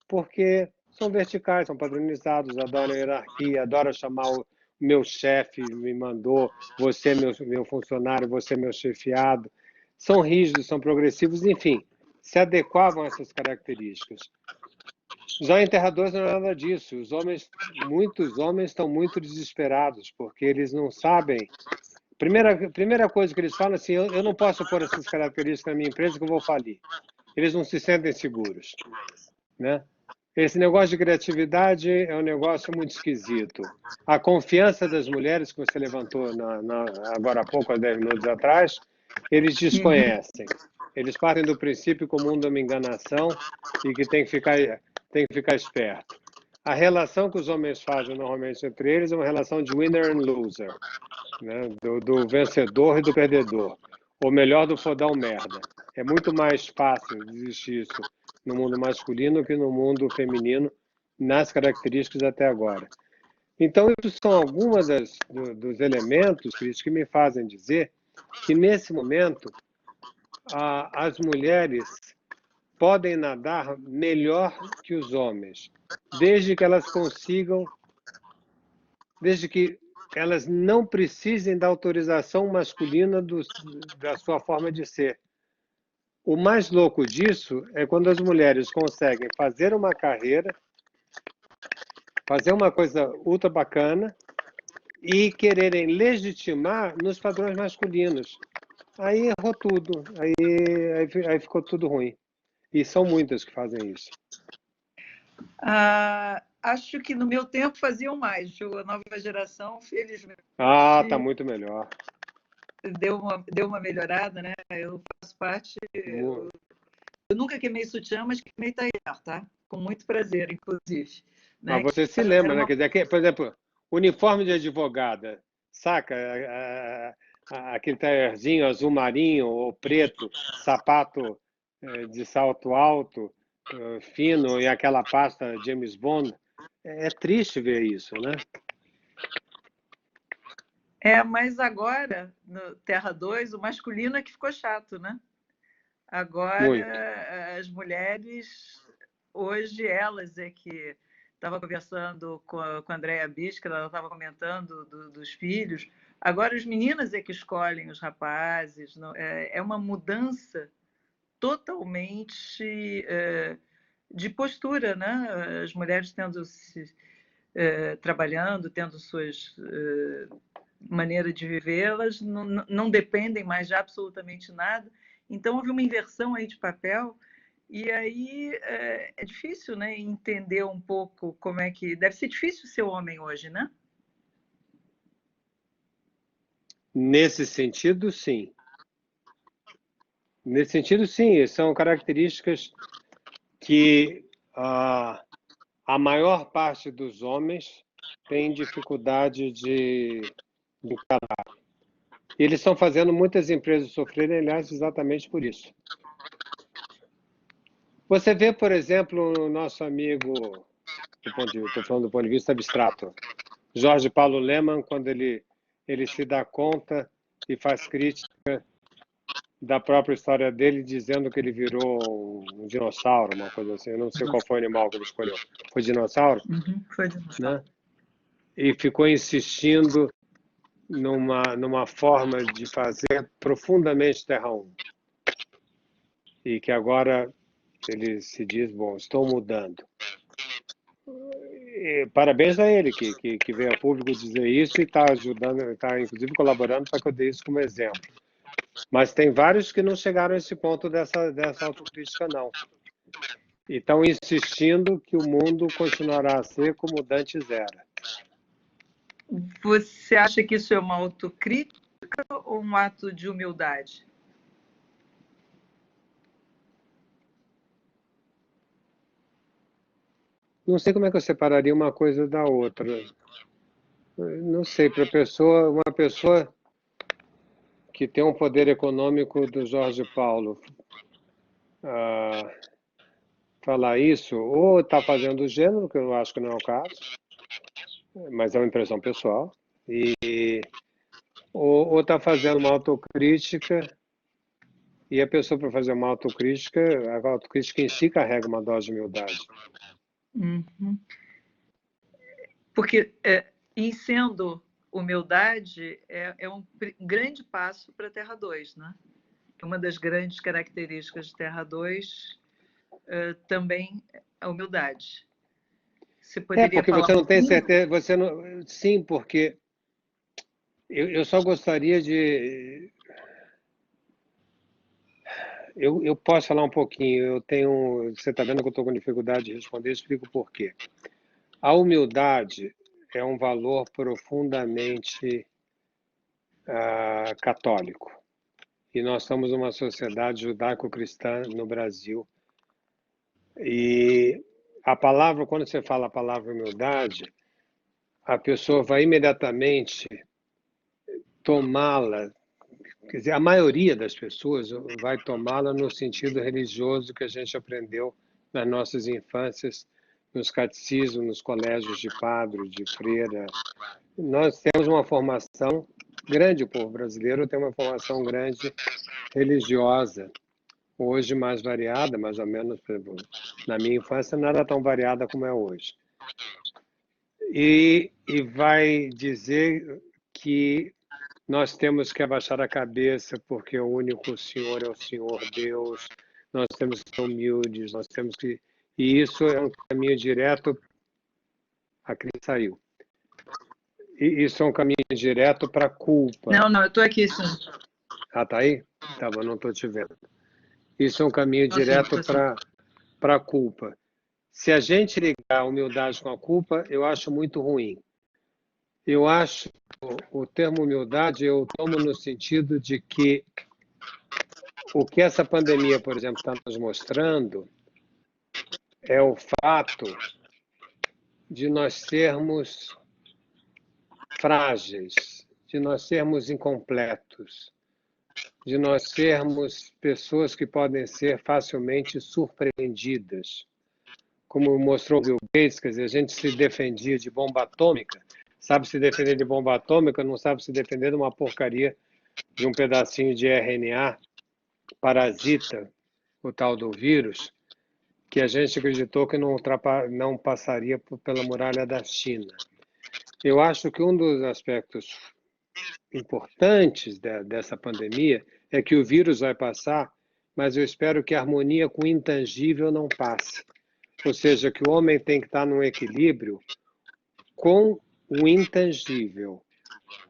porque são verticais, são padronizados, adoram hierarquia, adoram chamar o meu chefe me mandou, você é meu funcionário, você é meu chefiado. São rígidos, são progressivos, enfim, se adequavam a essas características. Já em Terra 2 não é nada disso. Muitos homens estão muito desesperados, porque eles não sabem. Primeira coisa que eles falam é assim, eu não posso pôr essas características na minha empresa que eu vou falir. Eles não se sentem seguros, né? Esse negócio de criatividade é um negócio muito esquisito. A confiança das mulheres que você levantou agora há pouco, há 10 minutos atrás, eles desconhecem. Eles partem do princípio que o mundo é uma enganação e que tem que ficar esperto. A relação que os homens fazem normalmente entre eles é uma relação de winner and loser, né? Do vencedor e do perdedor. Ou melhor, do fodão merda. É muito mais fácil existir isso no mundo masculino que no mundo feminino, nas características até agora. Então, isso são algumas dos elementos, Cris, que me fazem dizer que, nesse momento, as mulheres podem nadar melhor que os homens, desde que elas não precisem da autorização masculina da sua forma de ser. O mais louco disso é quando as mulheres conseguem fazer uma carreira, fazer uma coisa ultra bacana e quererem legitimar nos padrões masculinos. Aí errou tudo, aí ficou tudo ruim. E são muitas que fazem isso. Acho que no meu tempo faziam mais, viu? A nova geração, felizmente. Tá muito melhor. Deu uma melhorada, né? Eu faço parte. Eu nunca queimei sutiã, mas queimei taier, tá? Com muito prazer, inclusive. Né? Mas você se lembra, né? Quer dizer, por exemplo, uniforme de advogada, saca? Aquele taierzinho azul marinho ou preto, sapato de salto alto, fino, e aquela pasta James Bond. É triste ver isso, né? Mas agora, no Terra 2, o masculino é que ficou chato, né? Agora, muito. As mulheres, hoje, elas é que... Estava conversando com a Andréa Bisca, ela estava comentando dos filhos. Agora, as meninas é que escolhem os rapazes. É uma mudança totalmente de postura, né? As mulheres trabalhando, tendo suas maneiras de viver, elas não dependem mais de absolutamente nada. Então, houve uma inversão aí de papel. E aí é difícil, né, entender um pouco como é que... Deve ser difícil ser homem hoje, né? Nesse sentido, sim. Nesse sentido, sim. São características que a maior parte dos homens tem dificuldade de encarar. E eles estão fazendo muitas empresas sofrerem, aliás, exatamente por isso. Você vê, por exemplo, o nosso amigo, estou falando do ponto de vista abstrato, Jorge Paulo Lemann, quando ele se dá conta e faz crítica da própria história dele, dizendo que ele virou um dinossauro, uma coisa assim. Eu não sei qual foi o animal que ele escolheu. Foi dinossauro? Foi dinossauro. Né? E ficou insistindo numa forma de fazer profundamente Terra 1. E que agora ele se diz, bom, estou mudando. E parabéns a ele, que veio a público dizer isso e está ajudando, está inclusive colaborando para que eu dê isso como exemplo. Mas tem vários que não chegaram a esse ponto dessa autocrítica, não. E estão insistindo que o mundo continuará a ser como dantes era. Você acha que isso é uma autocrítica ou um ato de humildade? Não sei como é que eu separaria uma coisa da outra. Não sei, para uma pessoa que tem um poder econômico do Jorge Paulo falar isso, ou está fazendo o gênero, que eu acho que não é o caso, mas é uma impressão pessoal, ou está fazendo uma autocrítica, e a pessoa, para fazer uma autocrítica, a autocrítica em si carrega uma dose de humildade. Uhum. Porque, em sendo humildade, é um grande passo para a Terra 2, né? Uma das grandes características de Terra 2 também é a humildade. Você poderia porque falar você não tem pouquinho? certeza, sim, porque eu só gostaria de... Eu posso falar um pouquinho, você está vendo que eu estou com dificuldade de responder, eu explico por quê. A humildade é um valor profundamente católico. E nós somos uma sociedade judaico-cristã no Brasil. E a palavra, quando você fala a palavra humildade, a pessoa vai imediatamente tomá-la, quer dizer, a maioria das pessoas vai tomá-la no sentido religioso que a gente aprendeu nas nossas infâncias, nos catecismos, nos colégios de padre, de freira. Nós temos uma formação grande, o povo brasileiro tem uma formação grande religiosa, hoje mais variada, mais ou menos, por exemplo, na minha infância não era tão variada como é hoje. E vai dizer que nós temos que abaixar a cabeça porque o único Senhor é o Senhor Deus, nós temos que ser humildes, nós temos que... E isso é um caminho direto... A Cris saiu. E isso é um caminho direto para a culpa. Não, eu estou aqui, sim. Ah, tá aí? Tá bom, não estou te vendo. Isso é um caminho direto para a culpa. Se a gente ligar a humildade com a culpa, eu acho muito ruim. Eu acho o termo humildade, eu tomo no sentido de que o que essa pandemia, por exemplo, está nos mostrando é o fato de nós sermos frágeis, de nós sermos incompletos, de nós sermos pessoas que podem ser facilmente surpreendidas. Como mostrou o Bill Gates, quer dizer, a gente se defendia de bomba atômica, sabe se defender de bomba atômica, não sabe se defender de uma porcaria de um pedacinho de RNA parasita, o tal do vírus, que a gente acreditou que não passaria pela muralha da China. Eu acho que um dos aspectos importantes dessa pandemia é que o vírus vai passar, mas eu espero que a harmonia com o intangível não passe. Ou seja, que o homem tem que estar num equilíbrio com o intangível,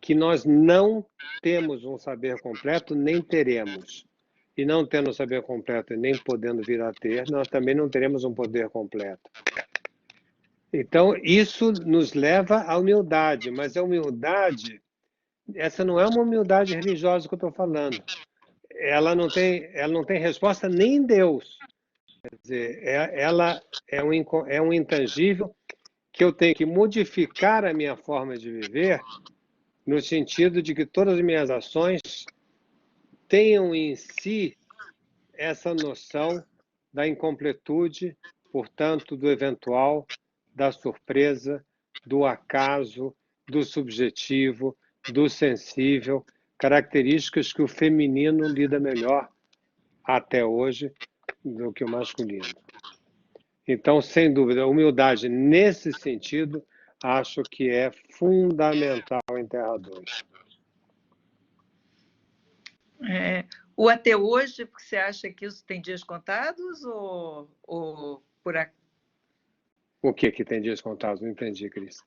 que nós não temos um saber completo, nem teremos. E não tendo um saber completo e nem podendo vir a ter, nós também não teremos um poder completo. Então, isso nos leva à humildade, mas a humildade, essa não é uma humildade religiosa que eu estou falando. Ela não tem resposta nem em Deus. Quer dizer, ela é um intangível que eu tenho que modificar a minha forma de viver no sentido de que todas as minhas ações tenham em si essa noção da incompletude, portanto, do eventual, da surpresa, do acaso, do subjetivo, do sensível, características que o feminino lida melhor até hoje do que o masculino. Então, sem dúvida, a humildade nesse sentido, acho que é fundamental em Terra 2. O até hoje, porque você acha que isso tem dias contados ou por aqui? O que tem dias contados? Não entendi, Cris.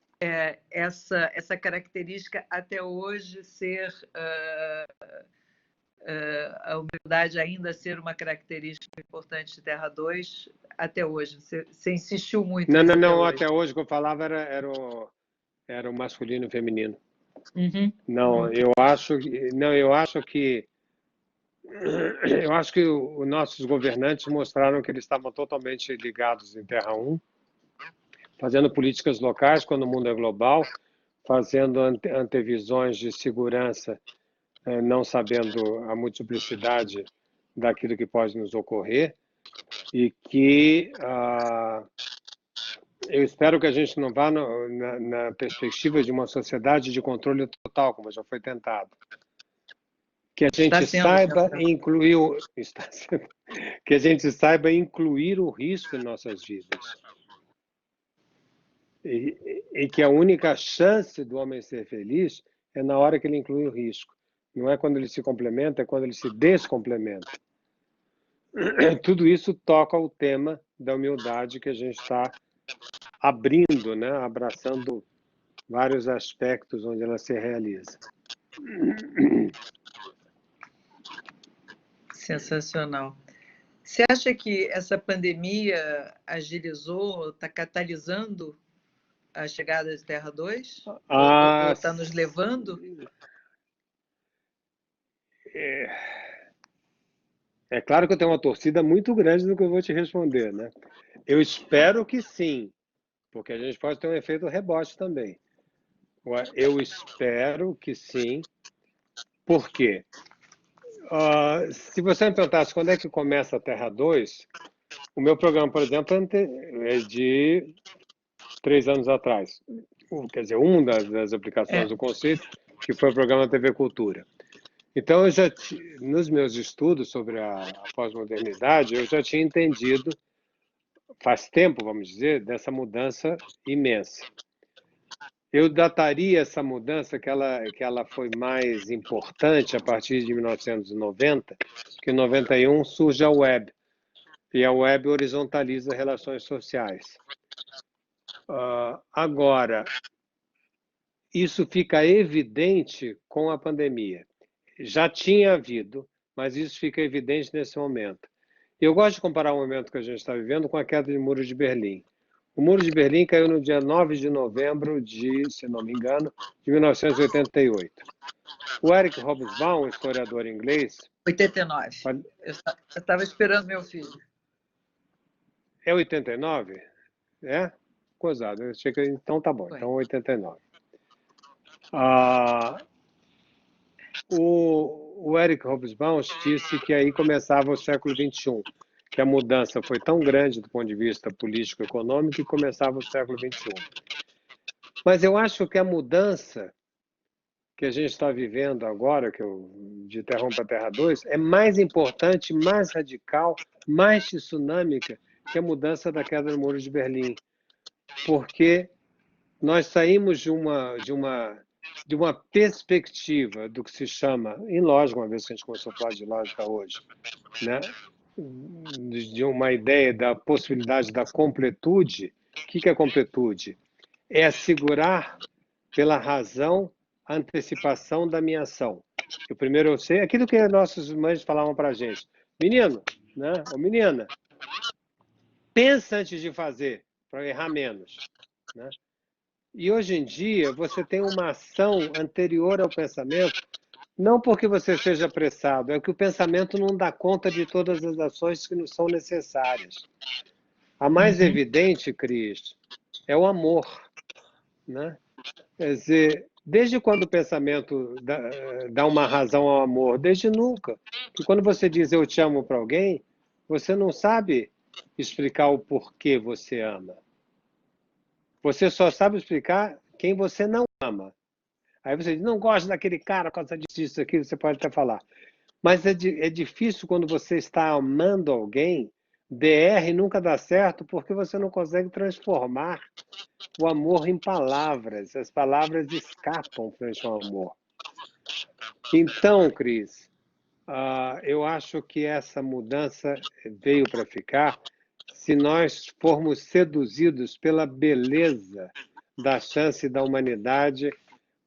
Essa característica até hoje ser a humildade ainda ser uma característica importante de Terra 2 até hoje. Você insistiu muito nisso. Não, até hoje o que eu falava era o masculino e o feminino. Uhum. Não, eu acho que os nossos governantes mostraram que eles estavam totalmente ligados em Terra 1, fazendo políticas locais quando o mundo é global, fazendo antevisões de segurança, não sabendo a multiplicidade daquilo que pode nos ocorrer, e que eu espero que a gente não vá na perspectiva de uma sociedade de controle total, como já foi tentado. Que a gente saiba incluir o risco em nossas vidas. E que a única chance do homem ser feliz é na hora que ele inclui o risco. Não é quando ele se complementa, é quando ele se descomplementa. Tudo isso toca o tema da humildade que a gente está abrindo, né? Abraçando vários aspectos onde ela se realiza. Sensacional. Você acha que essa pandemia agilizou, está catalisando a chegada de Terra 2? Ou está nos levando? É claro que eu tenho uma torcida muito grande no que eu vou te responder, né? Eu espero que sim, porque a gente pode ter um efeito rebote também. Eu espero que sim. Por quê? Se você me perguntasse quando é que começa a Terra 2, o meu programa, por exemplo, é de 3 anos atrás. Quer dizer, uma das aplicações do conceito, que foi o programa TV Cultura. Então, nos meus estudos sobre a pós-modernidade, eu já tinha entendido, faz tempo, vamos dizer, dessa mudança imensa. Eu dataria essa mudança que ela foi mais importante a partir de 1990, que em 91 surge a web, e a web horizontaliza relações sociais. Agora, isso fica evidente com a pandemia. Já tinha havido, mas isso fica evidente nesse momento. Eu gosto de comparar o momento que a gente está vivendo com a queda do Muro de Berlim. O Muro de Berlim caiu no dia 9 de novembro de, se não me engano, de 1988. O Eric Hobsbawm, historiador inglês... 89. Eu estava esperando meu filho. É 89? É? Gozado. Eu achei que... Então tá bom, então 89. O Eric Hobsbawm disse que aí começava o século XXI, que a mudança foi tão grande do ponto de vista político-econômico que começava o século XXI. Mas eu acho que a mudança que a gente está vivendo agora, de Terra 1 para Terra 2, é mais importante, mais radical, mais tsunâmica que a mudança da queda do Muro de Berlim. Porque nós saímos de uma perspectiva do que se chama, em lógica, uma vez que a gente começou a falar de lógica hoje, né? De uma ideia da possibilidade da completude. O que é completude? É assegurar pela razão a antecipação da minha ação. O primeiro eu sei, aquilo que nossas mães falavam para a gente. Menino, né? Ou menina, pensa antes de fazer, para errar menos, né? E hoje em dia, você tem uma ação anterior ao pensamento, não porque você seja apressado, é que o pensamento não dá conta de todas as ações que não são necessárias. A mais evidente, Cris, é o amor, né? Quer dizer, desde quando o pensamento dá uma razão ao amor? Desde nunca. Porque quando você diz eu te amo para alguém, você não sabe explicar o porquê você ama. Você só sabe explicar quem você não ama. Aí você diz, não gosto daquele cara por causa disso, aquilo, você pode até falar. Mas é difícil quando você está amando alguém, DR nunca dá certo porque você não consegue transformar o amor em palavras. As palavras escapam frente ao amor. Então, Cris, eu acho que essa mudança veio para ficar se nós formos seduzidos pela beleza da chance da humanidade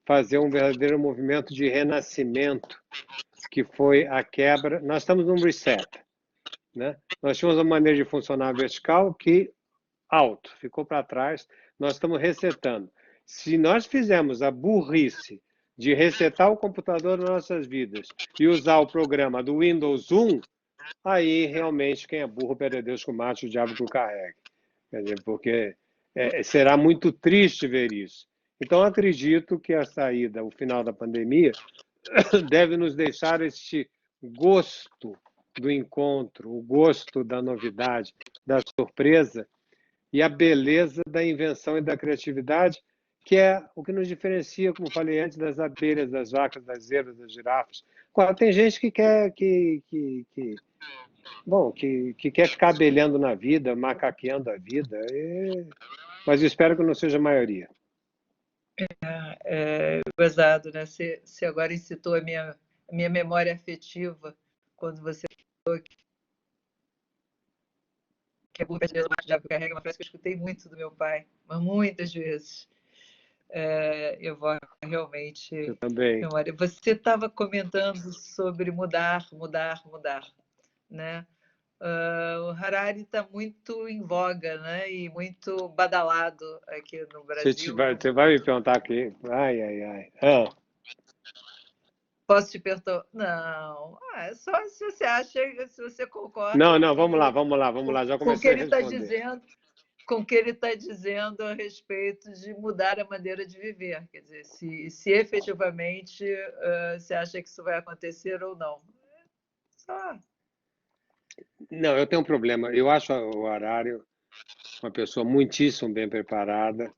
fazer um verdadeiro movimento de renascimento, que foi a quebra. Nós estamos num reset, né? Nós tínhamos uma maneira de funcionar vertical que alto, ficou para trás, nós estamos resetando. Se nós fizermos a burrice de resetar o computador nas nossas vidas e usar o programa do Windows 1, aí realmente quem é burro pede a Deus que o mate, o diabo que o carregue. Quer dizer, porque será muito triste ver isso. Então, acredito que a saída, o final da pandemia, deve nos deixar este gosto do encontro, o gosto da novidade, da surpresa e a beleza da invenção e da criatividade, que é o que nos diferencia, como falei antes, das abelhas, das vacas, das zebras, das girafas. Claro, tem gente que quer que quer ficar abelhando na vida, macaqueando a vida, mas eu espero que não seja a maioria. Gozado, né? Você agora incitou a minha memória afetiva quando você falou que a burra pede o diabo que carrega, uma frase que eu escutei muito do meu pai, mas muitas vezes. Eu vou realmente... Eu também. Memória. Você estava comentando sobre mudar, né? O Harari está muito em voga, né? E muito badalado aqui no Brasil. Você vai me perguntar aqui. Ai. Posso te perguntar? Não. É só se você acha, se você concorda. Não, vamos lá. Já comecei a responder. Com o que ele está dizendo a respeito de mudar a maneira de viver. Quer dizer, se efetivamente você acha que isso vai acontecer ou não. Só. Não, eu tenho um problema. Eu acho o Harari uma pessoa muitíssimo bem preparada,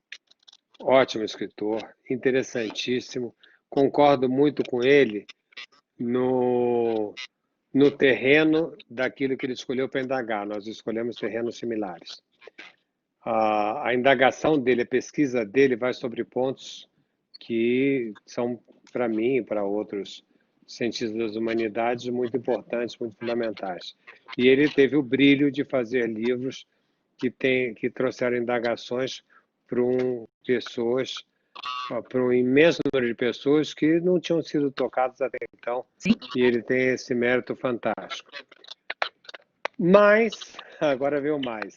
ótimo escritor, interessantíssimo. Concordo muito com ele no terreno daquilo que ele escolheu para indagar. Nós escolhemos terrenos similares. A indagação dele, a pesquisa dele vai sobre pontos que são, para mim e para outros cientistas das humanidades, muito importantes, muito fundamentais. E ele teve o brilho de fazer livros que trouxeram indagações para um imenso número de pessoas que não tinham sido tocadas até então. Sim. E ele tem esse mérito fantástico. Mas, agora veio mais.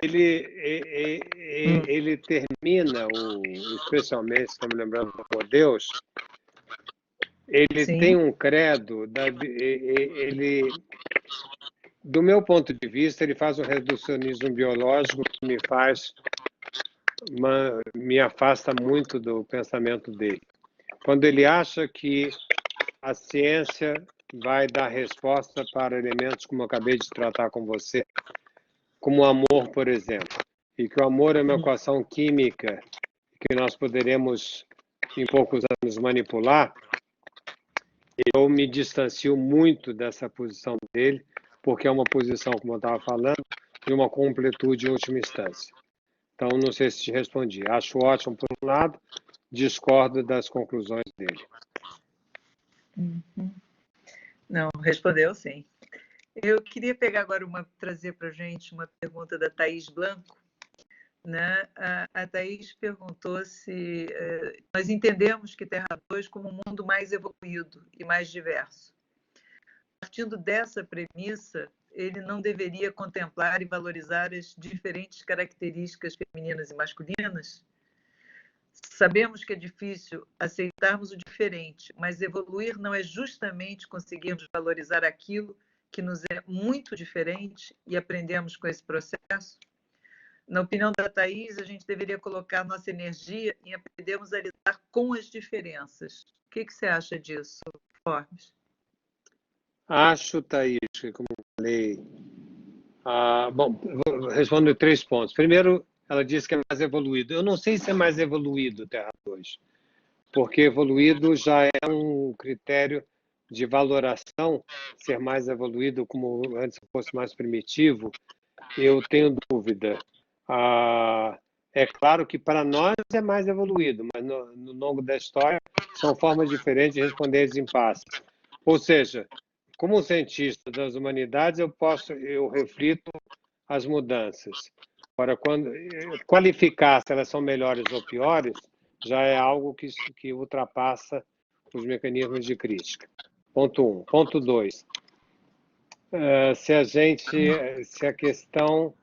Ele termina, especialmente, estamos lembrando por Deus, ele Sim. tem um credo, do meu ponto de vista, ele faz um reducionismo biológico que me afasta muito do pensamento dele. Quando ele acha que a ciência vai dar resposta para elementos como eu acabei de tratar com você, como o amor, por exemplo, e que o amor é uma equação química que nós poderemos, em poucos anos, manipular, eu me distancio muito dessa posição dele, porque é uma posição, como eu estava falando, de uma completude em última instância. Então, não sei se te respondi. Acho ótimo por um lado, discordo das conclusões dele. Não, respondeu sim. Eu queria pegar agora trazer para a gente uma pergunta da Thaís Blanco. Né? A Thaís perguntou se nós entendemos que Terra 2 como um mundo mais evoluído e mais diverso. Partindo dessa premissa, ele não deveria contemplar e valorizar as diferentes características femininas e masculinas? Sabemos que é difícil aceitarmos o diferente, mas evoluir não é justamente conseguirmos valorizar aquilo que nos é muito diferente e aprendemos com esse processo? Na opinião da Thaís, a gente deveria colocar nossa energia em aprendermos a lidar com as diferenças. O que você acha disso, Forbes? Acho, Thaís, que como eu falei... bom, vou responder 3 pontos. Primeiro, ela disse que é mais evoluído. Eu não sei se é mais evoluído Terra 2, porque evoluído já é um critério de valoração, ser mais evoluído como antes fosse mais primitivo, eu tenho dúvida. É claro que para nós é mais evoluído, mas no longo da história são formas diferentes de responder a impasses. Ou seja, como cientista das humanidades, eu reflito as mudanças. Agora, quando qualificar se elas são melhores ou piores, já é algo que ultrapassa os mecanismos de crítica. Ponto 1. Ponto 2. Se a questão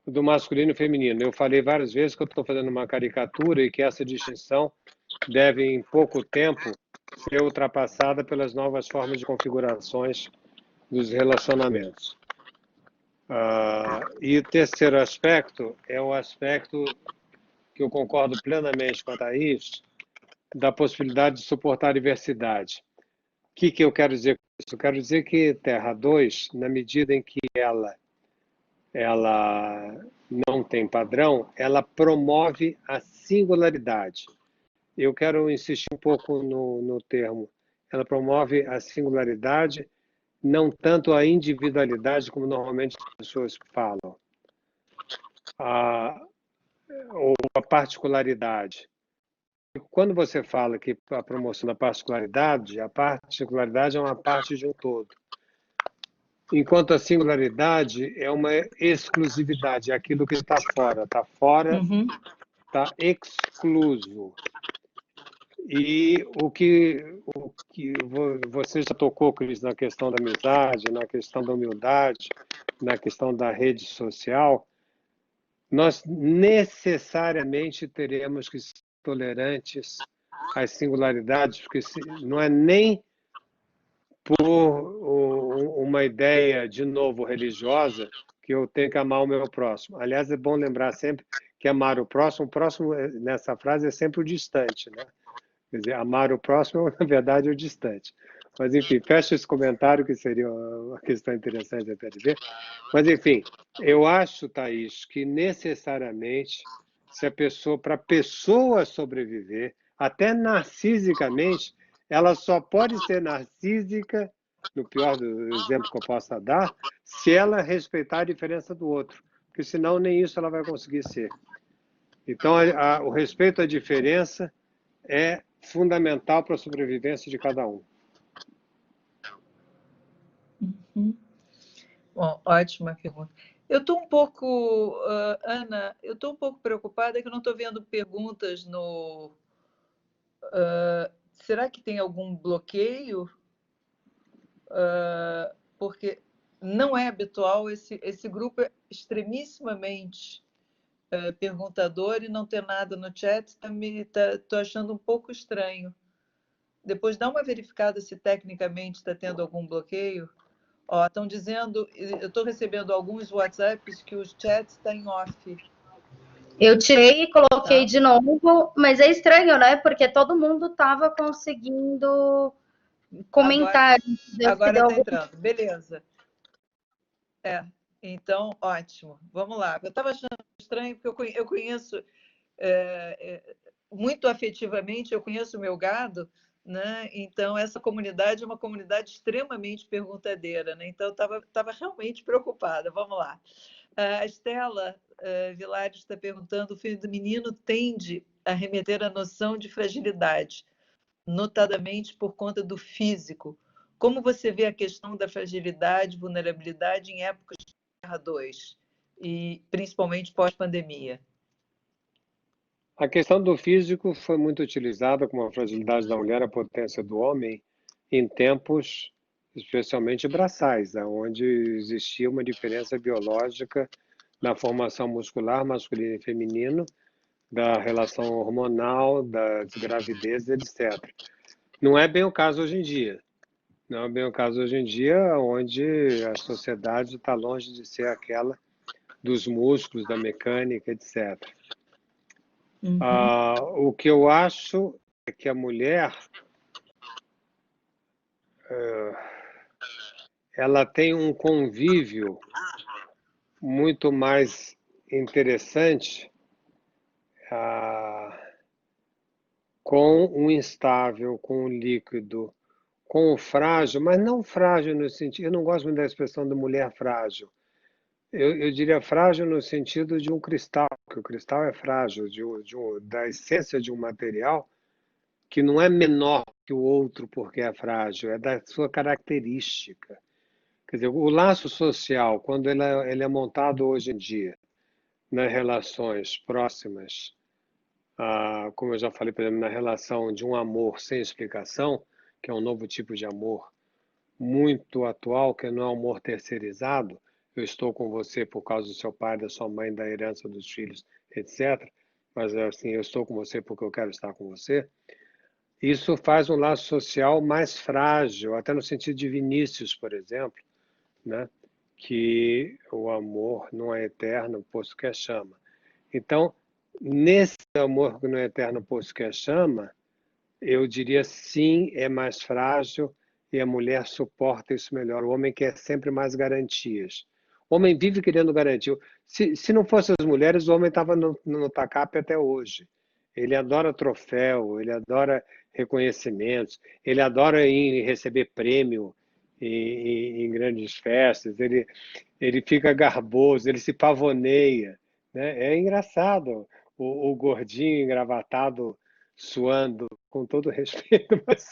do masculino e feminino, eu falei várias vezes que eu estou fazendo uma caricatura e que essa distinção deve, em pouco tempo, ser ultrapassada pelas novas formas de configurações dos relacionamentos. E o terceiro aspecto é o aspecto que eu concordo plenamente com a Thaís, da possibilidade de suportar a diversidade. O que eu quero dizer com isso? Eu quero dizer que Terra 2, na medida em que ela não tem padrão, ela promove a singularidade. Eu quero insistir um pouco no termo. Ela promove a singularidade, não tanto a individualidade, como normalmente as pessoas falam, ou a particularidade. Quando você fala que a promoção da particularidade é uma parte de um todo. Enquanto a singularidade é uma exclusividade, é aquilo que está fora. Está fora, está excluso. E o que você já tocou, Cris, na questão da amizade, na questão da humildade, na questão da rede social, nós necessariamente teremos que ser tolerantes às singularidades, porque não é nem por uma ideia, de novo, religiosa, que eu tenho que amar o meu próximo. Aliás, é bom lembrar sempre que amar o próximo nessa frase é sempre o distante, né? Quer dizer, amar o próximo, na verdade, é o distante. Mas, enfim, fecha esse comentário, que seria uma questão interessante até de ver. Mas, enfim, eu acho, Thaís, que necessariamente, para a pessoa sobreviver, até narcisicamente, ela só pode ser narcísica, no pior do exemplo que eu possa dar, se ela respeitar a diferença do outro, porque senão nem isso ela vai conseguir ser. Então, o respeito à diferença é fundamental para a sobrevivência de cada um. Bom, ótima pergunta. Eu estou um pouco, Ana, eu estou um pouco preocupada que eu não estou vendo perguntas no... será que tem algum bloqueio? Porque não é habitual, esse grupo é extremissimamente perguntador e não ter nada no chat, estou achando um pouco estranho. Depois dá uma verificada se tecnicamente está tendo algum bloqueio. Estão dizendo, eu estou recebendo alguns WhatsApps que o chat está em off. Eu tirei e coloquei de novo, mas é estranho, né? Porque todo mundo estava conseguindo comentar. Agora está entrando, beleza. Então, ótimo. Vamos lá. Eu estava achando estranho, porque eu conheço muito afetivamente, eu conheço o meu gado, né? Então, essa comunidade é uma comunidade extremamente perguntadeira, né? Então, eu estava realmente preocupada. Vamos lá. A Estela Vilares está perguntando: o feminino tende a remeter à noção de fragilidade, notadamente por conta do físico. Como você vê a questão da fragilidade, vulnerabilidade em épocas de Guerra 2, e principalmente pós-pandemia? A questão do físico foi muito utilizada como a fragilidade da mulher, a potência do homem, em tempos especialmente braçais, onde existia uma diferença biológica na formação muscular masculino e feminino, da relação hormonal, das gravidezes, etc. Não é bem o caso hoje em dia. Não é bem o caso hoje em dia, onde a sociedade está longe de ser aquela dos músculos, da mecânica, etc. O que eu acho é que a mulher ela tem um convívio muito mais interessante com o instável, com o líquido, com o frágil, mas não frágil no sentido... Eu não gosto muito da expressão de mulher frágil. Eu diria frágil no sentido de um cristal, que o cristal é frágil, da essência de um material, que não é menor que o outro porque é frágil, é da sua característica. Quer dizer, o laço social, quando ele é montado hoje em dia, nas relações próximas, como eu já falei, por exemplo, na relação de um amor sem explicação, que é um novo tipo de amor muito atual, que não é um amor terceirizado, eu estou com você por causa do seu pai, da sua mãe, da herança dos filhos, etc. Mas assim, eu estou com você porque eu quero estar com você. Isso faz um laço social mais frágil, até no sentido de Vinícius, por exemplo, né? Que o amor não é eterno, posto que é chama. Então, nesse amor que não é eterno, posto que é chama, eu diria sim, é mais frágil e a mulher suporta isso melhor. O homem quer sempre mais garantias. O homem vive querendo garantia. Se não fossem as mulheres, o homem estava no TACAP até hoje. Ele adora troféu, ele adora reconhecimentos, ele adora ir receber prêmio em grandes festas, ele fica garboso, ele se pavoneia, né? É engraçado o gordinho engravatado suando, com todo respeito, mas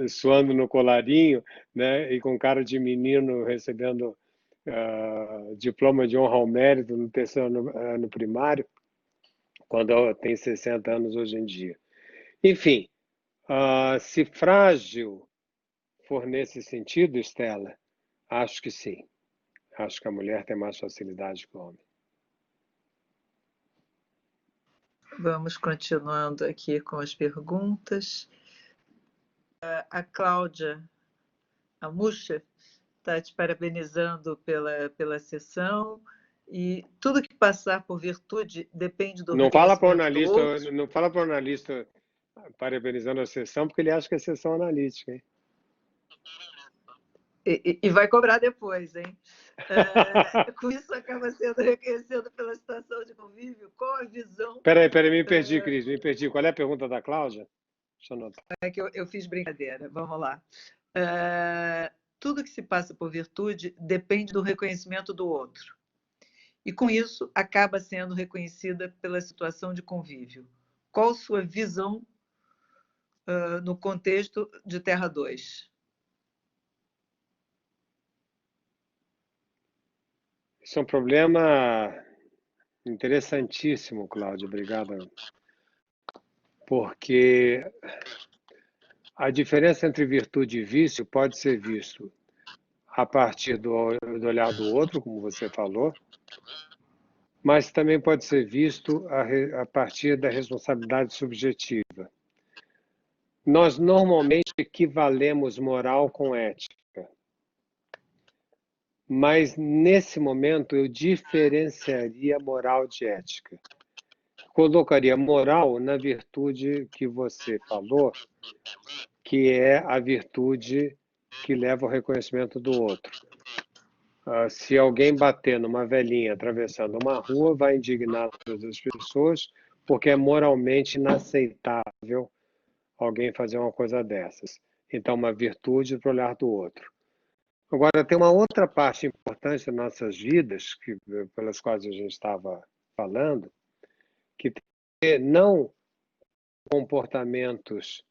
suando no colarinho, né? E com cara de menino recebendo diploma de honra ao mérito no terceiro ano primário, quando tem 60 anos hoje em dia. Enfim, se frágil for nesse sentido, Estela, acho que sim. Acho que a mulher tem mais facilidade que o homem. Vamos continuando aqui com as perguntas. A Cláudia Amucha está te parabenizando pela sessão, e tudo que passar por virtude depende do reconhecimento do outro. Não fala para o analista parabenizando a sessão, porque ele acha que é sessão analítica, hein? E vai cobrar depois, hein? Com isso, acaba sendo reconhecido pela situação de convívio. Qual a visão... Peraí, me perdi, Cris, me perdi. Qual é a pergunta da Cláudia? Deixa eu anotar. É que eu fiz brincadeira, vamos lá. Tudo que se passa por virtude depende do reconhecimento do outro. E, com isso, acaba sendo reconhecida pela situação de convívio. Qual sua visão no contexto de Terra 2? Isso é um problema interessantíssimo, Cláudio. Obrigado. Porque a diferença entre virtude e vício pode ser visto a partir do olhar do outro, como você falou, mas também pode ser visto a partir da responsabilidade subjetiva. Nós normalmente equivalemos moral com ética, mas nesse momento eu diferenciaria moral de ética. Colocaria moral na virtude que você falou, que é a virtude que leva ao reconhecimento do outro. Se alguém bater numa velhinha atravessando uma rua, vai indignar todas as pessoas, porque é moralmente inaceitável alguém fazer uma coisa dessas. Então, uma virtude para o olhar do outro. Agora, tem uma outra parte importante das nossas vidas, pelas quais a gente estava falando, que tem não comportamentos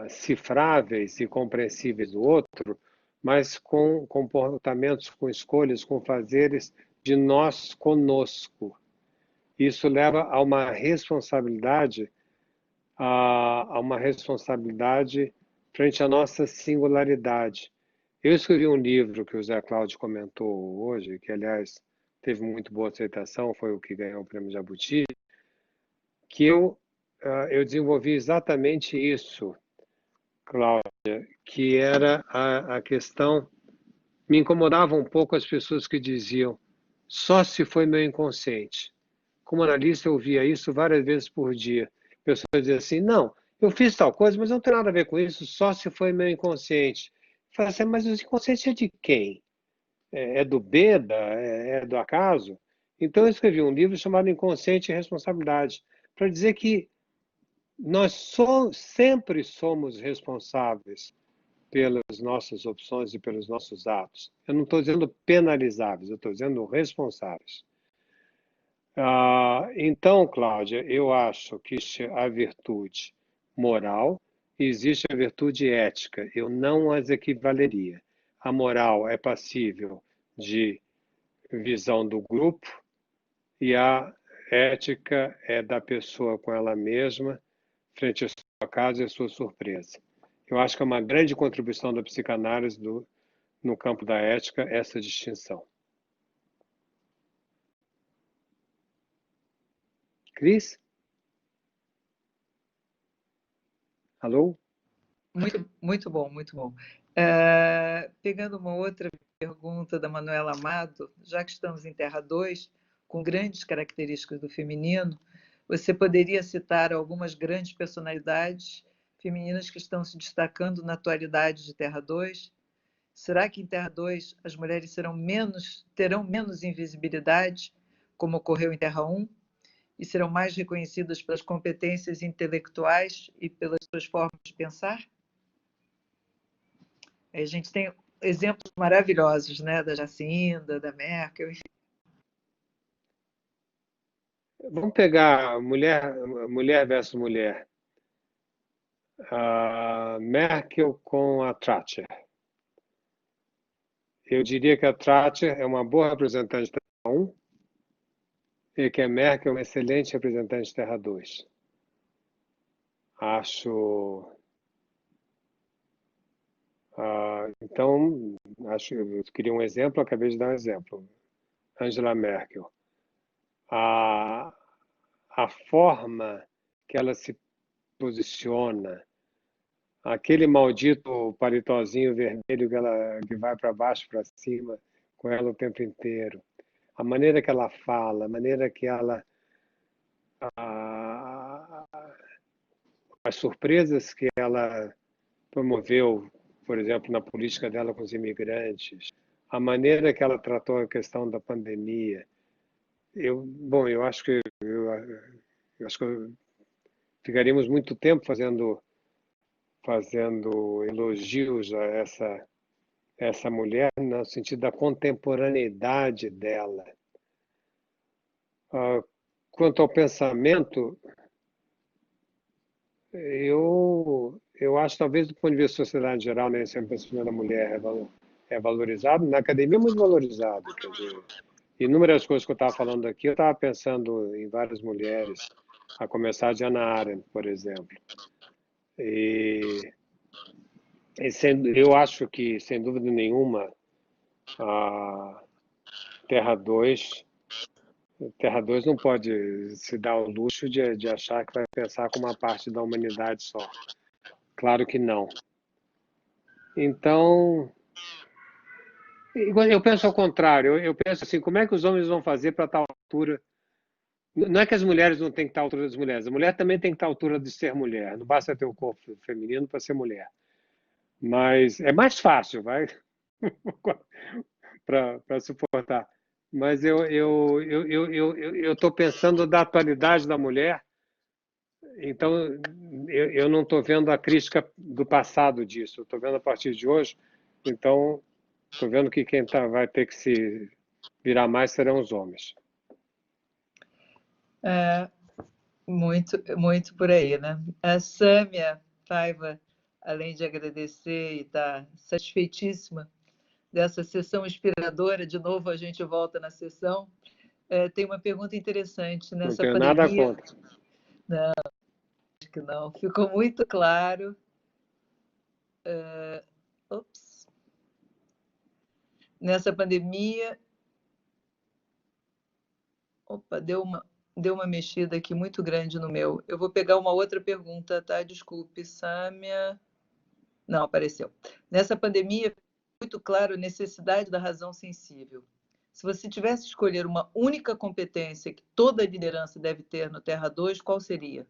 cifráveis e compreensíveis do outro, mas com comportamentos, com escolhas, com fazeres de nós conosco. Isso leva a uma responsabilidade, frente à nossa singularidade. Eu escrevi um livro que o Zé Cláudio comentou hoje, que, aliás, teve muito boa aceitação, foi o que ganhou o Prêmio Jabuti, que eu desenvolvi exatamente isso, Cláudia, que era a questão... Me incomodava um pouco as pessoas que diziam só se foi meu inconsciente. Como analista, eu ouvia isso várias vezes por dia. Pessoas diziam assim, não, eu fiz tal coisa, mas não tem nada a ver com isso, só se foi meu inconsciente. Eu falei assim, mas o inconsciente é de quem? É do Beda? É do acaso? Então, eu escrevi um livro chamado Inconsciente e Responsabilidade, para dizer que nós sempre somos responsáveis pelas nossas opções e pelos nossos atos. Eu não estou dizendo penalizáveis, eu estou dizendo responsáveis. Então, Cláudia, eu acho que a virtude moral e existe a virtude ética. Eu não as equivaleria. A moral é passível de visão do grupo e a ética é da pessoa com ela mesma, frente à sua casa e à sua surpresa. Eu acho que é uma grande contribuição da psicanálise no campo da ética essa distinção. Cris? Alô? Muito bom, muito bom. Pegando uma outra pergunta da Manuela Amado, já que estamos em Terra 2, com grandes características do feminino, você poderia citar algumas grandes personalidades femininas que estão se destacando na atualidade de Terra 2? Será que em Terra 2 as mulheres terão menos invisibilidade, como ocorreu em Terra 1? E serão mais reconhecidas pelas competências intelectuais e pelas suas formas de pensar? A gente tem exemplos maravilhosos, né? Da Jacinda, da Merkel. Vamos pegar mulher versus mulher. A Merkel com a Thatcher. Eu diria que a Thatcher é uma boa representante de Terra 1 e que a Merkel é uma excelente representante de Terra 2. Acho... então, eu queria um exemplo, acabei de dar um exemplo. Angela Merkel. A forma que ela se posiciona, aquele maldito palitozinho vermelho que vai para baixo, para cima, com ela o tempo inteiro. A maneira que ela fala, a maneira que ela... as surpresas que ela promoveu, por exemplo, na política dela com os imigrantes, a maneira que ela tratou a questão da pandemia. Eu acho que ficaríamos muito tempo fazendo elogios a essa mulher no sentido da contemporaneidade dela. Quanto ao pensamento, eu acho, talvez do ponto de vista da sociedade em geral, nem sempre o pensamento da mulher é valorizado, na academia é muito valorizado. Quer dizer, inúmeras coisas que eu estava falando aqui, eu estava pensando em várias mulheres, a começar de Hannah Arendt, por exemplo. Eu acho que, sem dúvida nenhuma, a Terra 2 não pode se dar o luxo de achar que vai pensar como uma parte da humanidade só. Claro que não. Então, eu penso ao contrário. Eu penso assim, como é que os homens vão fazer para estar à altura? Não é que as mulheres não têm que estar à altura das mulheres. A mulher também tem que estar à altura de ser mulher. Não basta ter o corpo feminino para ser mulher. Mas é mais fácil, vai, para suportar. Mas eu estou pensando da atualidade da mulher, então eu não estou vendo a crítica do passado disso, estou vendo a partir de hoje, então estou vendo que quem vai ter que se virar mais serão os homens. Muito, muito por aí, né? A Sâmia Paiva, além de agradecer e estar satisfeitíssima dessa sessão inspiradora, de novo a gente volta na sessão, tem uma pergunta interessante. Nessa não tenho pandemia... nada contra. Não, acho que não. Ficou muito claro. Nessa pandemia... Opa, deu uma mexida aqui muito grande no meu. Eu vou pegar uma outra pergunta, tá? Desculpe, Sâmia. Não, apareceu. Nessa pandemia, muito claro a necessidade da razão sensível. Se você tivesse que escolher uma única competência que toda liderança deve ter no Terra 2, qual seria?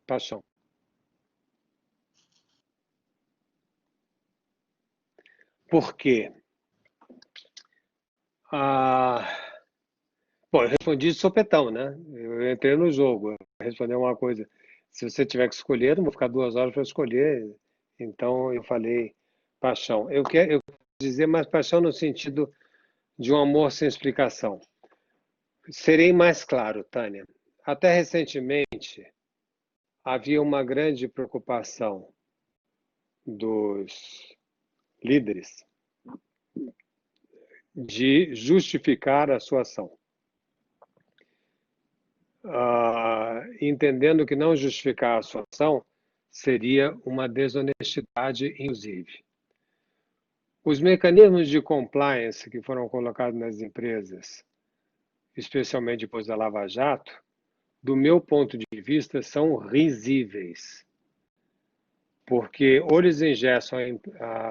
Paixão. Por quê? Bom, eu respondi de sopetão, né? Eu entrei no jogo, responder uma coisa. Se você tiver que escolher, não vou ficar 2 horas para escolher. Então, eu falei paixão. Eu quero dizer mais paixão no sentido de um amor sem explicação. Serei mais claro, Tânia. Até recentemente, havia uma grande preocupação dos líderes de justificar a sua ação, entendendo que não justificar a sua ação seria uma desonestidade, inclusive. Os mecanismos de compliance que foram colocados nas empresas, especialmente depois da Lava Jato, do meu ponto de vista, são risíveis, porque ou eles engessam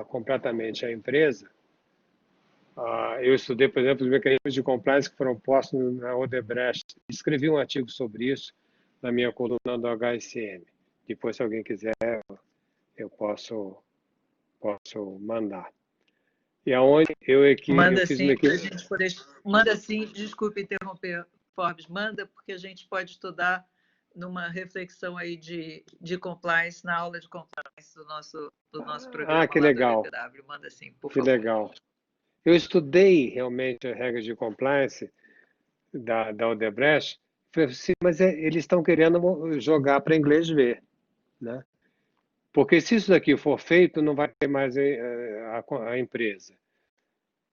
completamente a empresa. Eu estudei, por exemplo, os mecanismos de compliance que foram postos na Odebrecht. Escrevi um artigo sobre isso na minha coluna do HSM. Depois, se alguém quiser, eu posso mandar. E aonde eu aqui manda eu fiz sim, a gente poder... Manda sim, desculpe interromper, Forbes, manda porque a gente pode estudar numa reflexão aí de compliance, na aula de compliance do nosso programa. Que legal. Do LPW. Manda sim, por favor. Que legal. Eu estudei realmente as regras de compliance da Odebrecht, mas eles estão querendo jogar para inglês ver, né? Porque se isso daqui for feito, não vai ter mais a empresa.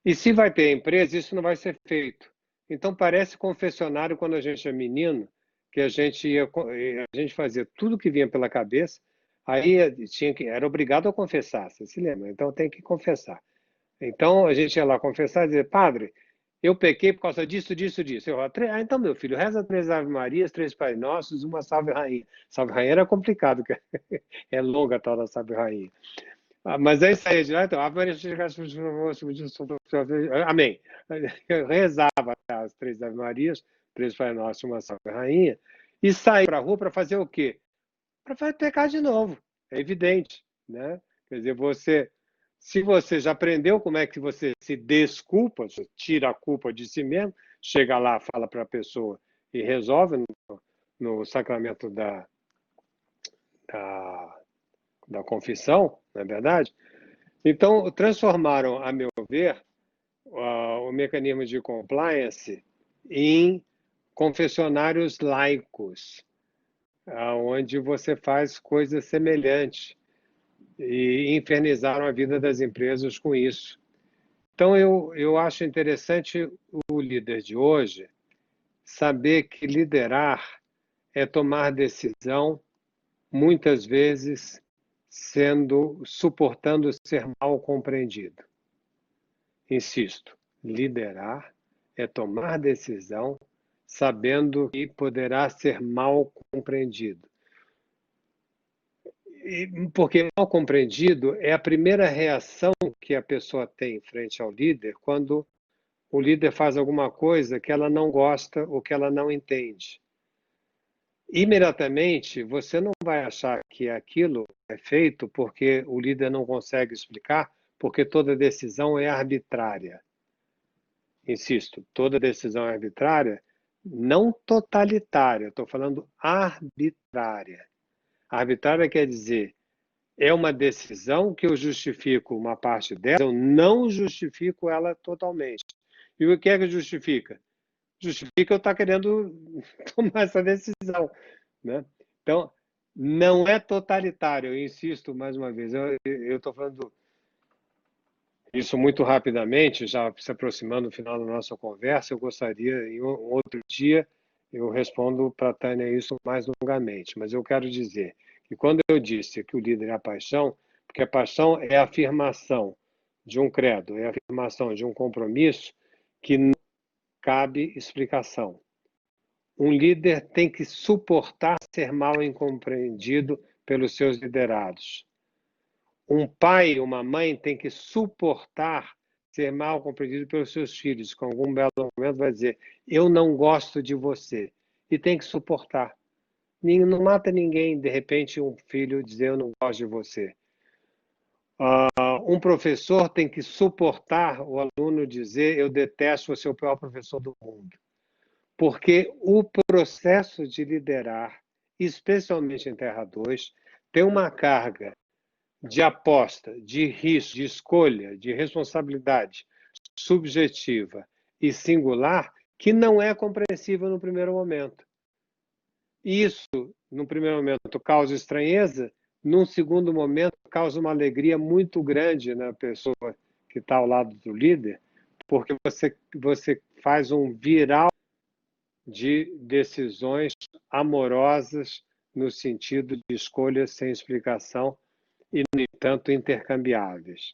E se vai ter a empresa, isso não vai ser feito. Então parece confessionário quando a gente é menino, que a gente fazia tudo que vinha pela cabeça, aí era obrigado a confessar, você se lembra? Então tem que confessar. Então a gente ia lá confessar e dizer, padre, eu pequei por causa disso, disso, disso. Então, meu filho, reza 3 Ave Marias, 3 Pai Nossos, uma Salve Rainha. Salve Rainha era complicado, é longa a tal da Salve Rainha. Mas aí saía de lá, então, Ave Maria, amém. Eu rezava as 3 Ave Marias, 3 Pai Nossos, uma Salve Rainha, e saía para a rua para fazer o quê? Para pecar de novo, é evidente, né? Quer dizer, se você já aprendeu como é que você se desculpa, você tira a culpa de si mesmo, chega lá, fala para a pessoa e resolve no sacramento da confissão, não é verdade? Então, transformaram, a meu ver, o mecanismo de compliance em confessionários laicos, onde você faz coisas semelhantes, e infernizaram a vida das empresas com isso. Então, eu acho interessante o líder de hoje saber que liderar é tomar decisão, muitas vezes suportando ser mal compreendido. Insisto, liderar é tomar decisão sabendo que poderá ser mal compreendido. Porque mal compreendido é a primeira reação que a pessoa tem frente ao líder quando o líder faz alguma coisa que ela não gosta ou que ela não entende. Imediatamente, você não vai achar que aquilo é feito porque o líder não consegue explicar, porque toda decisão é arbitrária. Insisto, toda decisão é arbitrária, não totalitária, estou falando arbitrária. Arbitrária quer dizer, é uma decisão que eu justifico uma parte dela, eu não justifico ela totalmente. E o que é que justifica? Justifica eu estar querendo tomar essa decisão, né? Então, não é totalitário, eu insisto mais uma vez. Eu estou falando isso muito rapidamente, já se aproximando do final da nossa conversa. Eu gostaria, em um outro dia, eu respondo para a Tânia isso mais longamente, mas eu quero dizer que quando eu disse que o líder é a paixão, porque a paixão é a afirmação de um credo, é a afirmação de um compromisso que não cabe explicação. Um líder tem que suportar ser mal incompreendido pelos seus liderados. Um pai, uma mãe tem que suportar ser mal compreendido pelos seus filhos. Com algum belo momento vai dizer, eu não gosto de você. E tem que suportar. Não mata ninguém, de repente, um filho dizer, eu não gosto de você. Um professor tem que suportar o aluno dizer, eu detesto você, o pior professor do mundo. Porque o processo de liderar, especialmente em Terra 2, tem uma carga de aposta, de risco, de escolha, de responsabilidade subjetiva e singular que não é compreensível no primeiro momento. Isso, no primeiro momento, causa estranheza, num segundo momento, causa uma alegria muito grande na pessoa que está ao lado do líder, porque você faz um viral de decisões amorosas no sentido de escolhas sem explicação e, no entanto, intercambiáveis.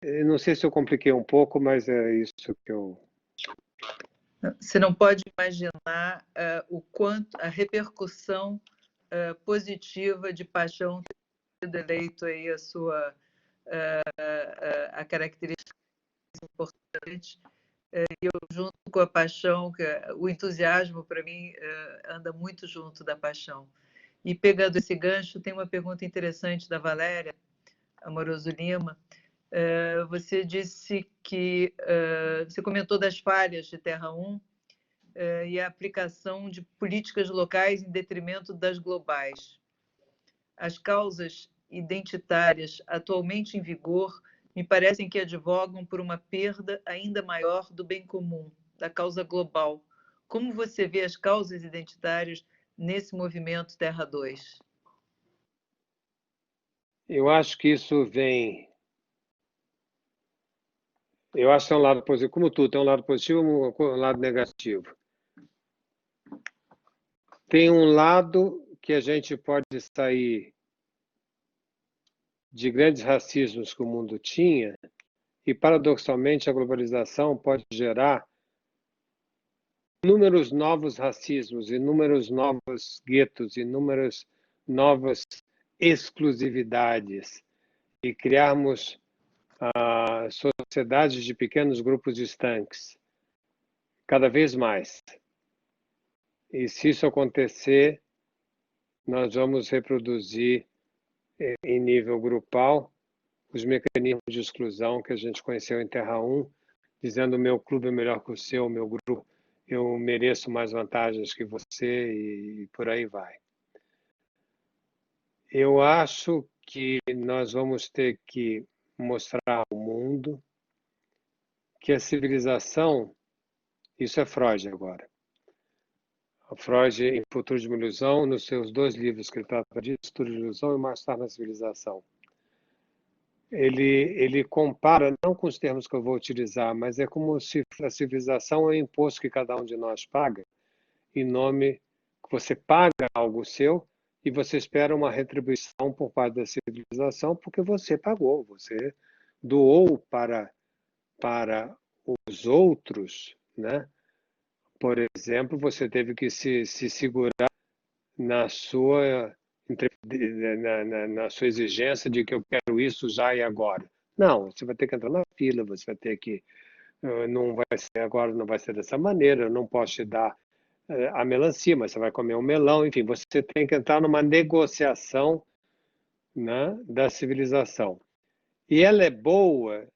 Eu não sei se eu compliquei um pouco, mas é isso que eu... Você não pode imaginar o quanto a repercussão positiva de Paixão ter sido eleito aí a característica importante. E eu, junto com a Paixão, o entusiasmo, para mim, anda muito junto da Paixão. E pegando esse gancho, tem uma pergunta interessante da Valéria Amoroso Lima. Você disse que você comentou das falhas de Terra 1 e a aplicação de políticas locais em detrimento das globais. As causas identitárias atualmente em vigor me parecem que advogam por uma perda ainda maior do bem comum, da causa global. Como você vê as causas identitárias nesse movimento Terra 2? Eu acho que isso vem... Eu acho que tem um lado positivo, como tudo, tem um lado positivo e um lado negativo. Tem um lado que a gente pode sair de grandes racismos que o mundo tinha e, paradoxalmente, a globalização pode gerar inúmeros novos racismos, inúmeros novos guetos, inúmeras novas exclusividades e criarmos sociedades de pequenos grupos distantes, cada vez mais. E se isso acontecer, nós vamos reproduzir em nível grupal os mecanismos de exclusão que a gente conheceu em Terra 1, dizendo o meu clube é melhor que o seu, o meu grupo, eu mereço mais vantagens que você e por aí vai. Eu acho que nós vamos ter que mostrar ao mundo que a civilização, isso é Freud agora. Freud, em Futuro de uma Ilusão, nos seus 2 livros que ele trata disso, Futuro de Ilusão e Mais Tarde na Civilização, ele compara, não com os termos que eu vou utilizar, mas é como se a civilização é o imposto que cada um de nós paga, em nome que você paga algo seu e você espera uma retribuição por parte da civilização porque você pagou, você doou para os outros, né? Por exemplo, você teve que se segurar na sua exigência de que eu quero isso já e agora. Não, você vai ter que entrar na fila, você vai ter que... Não vai ser agora, não vai ser dessa maneira, eu não posso te dar a melancia, mas você vai comer um melão, enfim, você tem que entrar numa negociação, né, da civilização. E ela é boa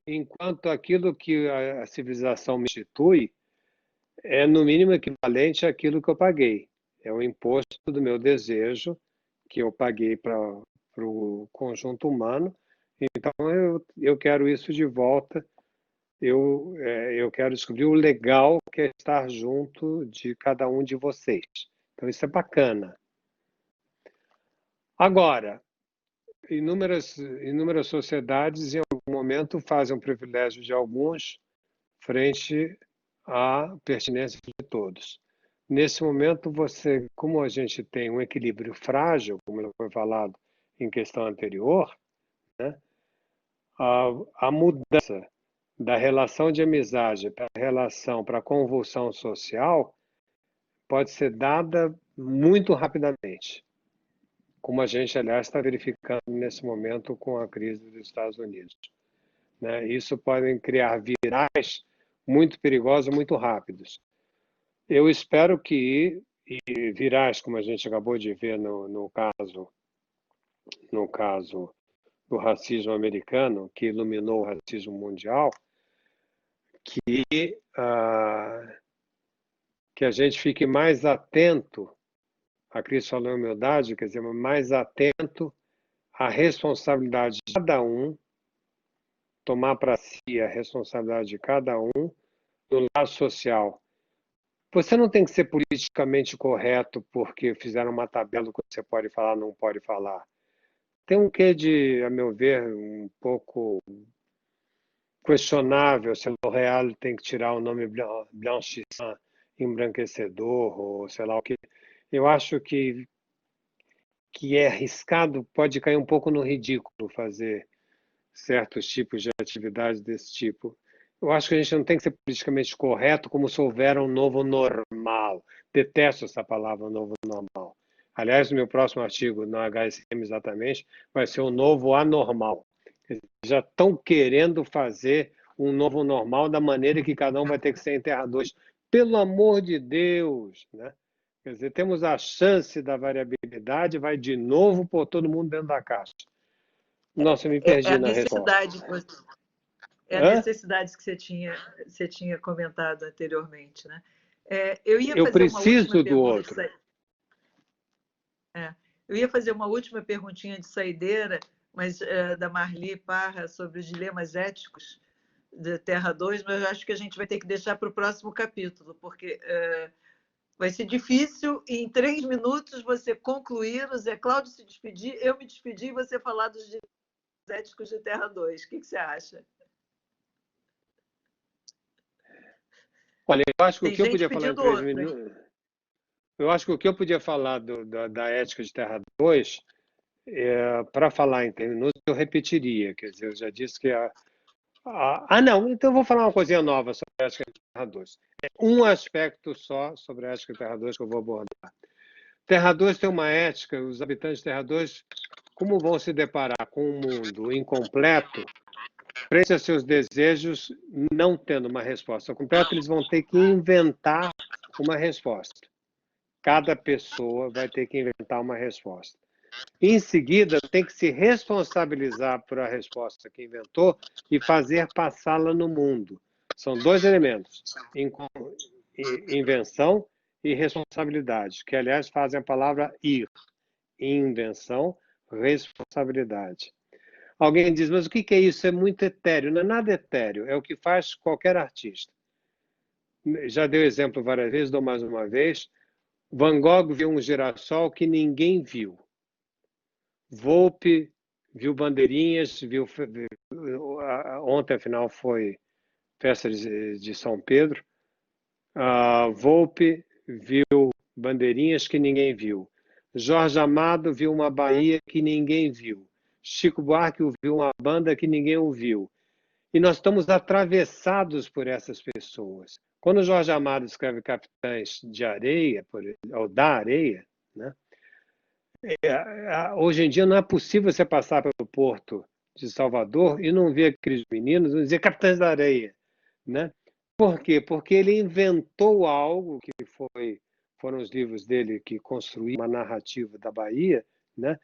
enquanto aquilo que a civilização me institui é, no mínimo, equivalente àquilo que eu paguei. É o imposto do meu desejo que eu paguei para o conjunto humano. Então, eu quero isso de volta. Eu quero descobrir o legal que é estar junto de cada um de vocês. Então, isso é bacana. Agora, inúmeras sociedades, em algum momento, fazem um privilégio de alguns frente à pertinência de todos. Nesse momento, como a gente tem um equilíbrio frágil, como foi falado em questão anterior, né, a mudança da relação de amizade para a relação, para a convulsão social, pode ser dada muito rapidamente, como a gente, aliás, está verificando nesse momento com a crise dos Estados Unidos. Né? Isso pode criar virais muito perigosos, muito rápidos. Eu espero que virais, como a gente acabou de ver no caso do racismo americano, que iluminou o racismo mundial, que a gente fique mais atento, a Cris falou em humildade, quer dizer, mais atento à responsabilidade de cada um, tomar para si a responsabilidade de cada um, do lado social. Você não tem que ser politicamente correto porque fizeram uma tabela do que você pode falar, não pode falar. Tem um quê de, a meu ver, um pouco questionável se o L'Oréal tem que tirar o nome blanchissant, embranquecedor, ou sei lá o que. Eu acho que é arriscado, pode cair um pouco no ridículo fazer certos tipos de atividades desse tipo. Eu acho que a gente não tem que ser politicamente correto como se houver um novo normal. Detesto essa palavra, novo normal. Aliás, o meu próximo artigo no HSM exatamente vai ser o novo anormal. Eles já estão querendo fazer um novo normal da maneira que cada um vai ter que ser em Terra 2. Pelo amor de Deus, né? Quer dizer, temos a chance da variabilidade, vai de novo pôr todo mundo dentro da caixa. Nossa, eu me perdi na resposta. A necessidade que você tinha comentado anteriormente, né? Eu preciso do outro. Eu ia fazer uma última perguntinha de saideira, mas da Marli Parra sobre os dilemas éticos de Terra 2, mas eu acho que a gente vai ter que deixar para o próximo capítulo, porque vai ser difícil em 3 minutos você concluir, o Zé Cláudio se despedir, eu me despedir e você falar dos dilemas éticos de Terra 2. O que você acha? Olha, eu acho que o que eu podia falar em 3 minutos... Eu acho que o que eu podia falar da ética de Terra 2, para falar em 3 minutos, eu repetiria. Quer dizer, eu já disse que não, então eu vou falar uma coisinha nova sobre a ética de Terra 2. É um aspecto só sobre a ética de Terra 2 que eu vou abordar. Terra 2 tem uma ética, os habitantes de Terra 2, como vão se deparar com um mundo incompleto, frente a seus desejos, não tendo uma resposta completa, eles vão ter que inventar uma resposta. Cada pessoa vai ter que inventar uma resposta. Em seguida, tem que se responsabilizar por a resposta que inventou e fazer passá-la no mundo. São 2 elementos, invenção e responsabilidade, que, aliás, fazem a palavra ir. Invenção, responsabilidade. Alguém diz, mas o que é isso? É muito etéreo. Não é nada etéreo, é o que faz qualquer artista. Já dei exemplo várias vezes, dou mais uma vez. Van Gogh viu um girassol que ninguém viu. Volpe viu bandeirinhas, ontem, afinal, foi festa de São Pedro. Volpe viu bandeirinhas que ninguém viu. Jorge Amado viu uma Bahia que ninguém viu. Chico Buarque viu uma banda que ninguém ouviu. E nós estamos atravessados por essas pessoas. Quando Jorge Amado escreve Capitães de Areia, ou da Areia, né? Hoje em dia não é possível você passar pelo porto de Salvador e não ver aqueles meninos e dizer Capitães da Areia, né? Por quê? Porque ele inventou algo que foram os livros dele que construíram uma narrativa da Bahia, né?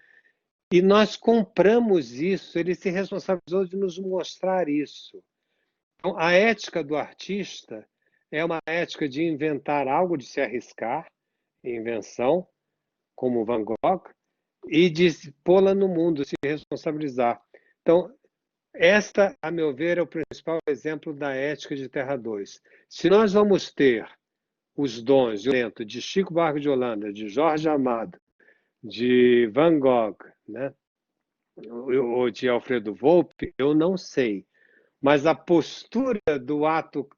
E nós compramos isso, ele se responsabilizou de nos mostrar isso. Então, a ética do artista é uma ética de inventar algo, de se arriscar, invenção, como Van Gogh, e de pô-la no mundo, se responsabilizar. Então, esta, a meu ver, é o principal exemplo da ética de Terra 2. Se nós vamos ter os dons de talento de Chico Buarque de Holanda, de Jorge Amado, de Van Gogh, né? Ou de Alfredo Volpi, eu não sei. Mas a postura do ato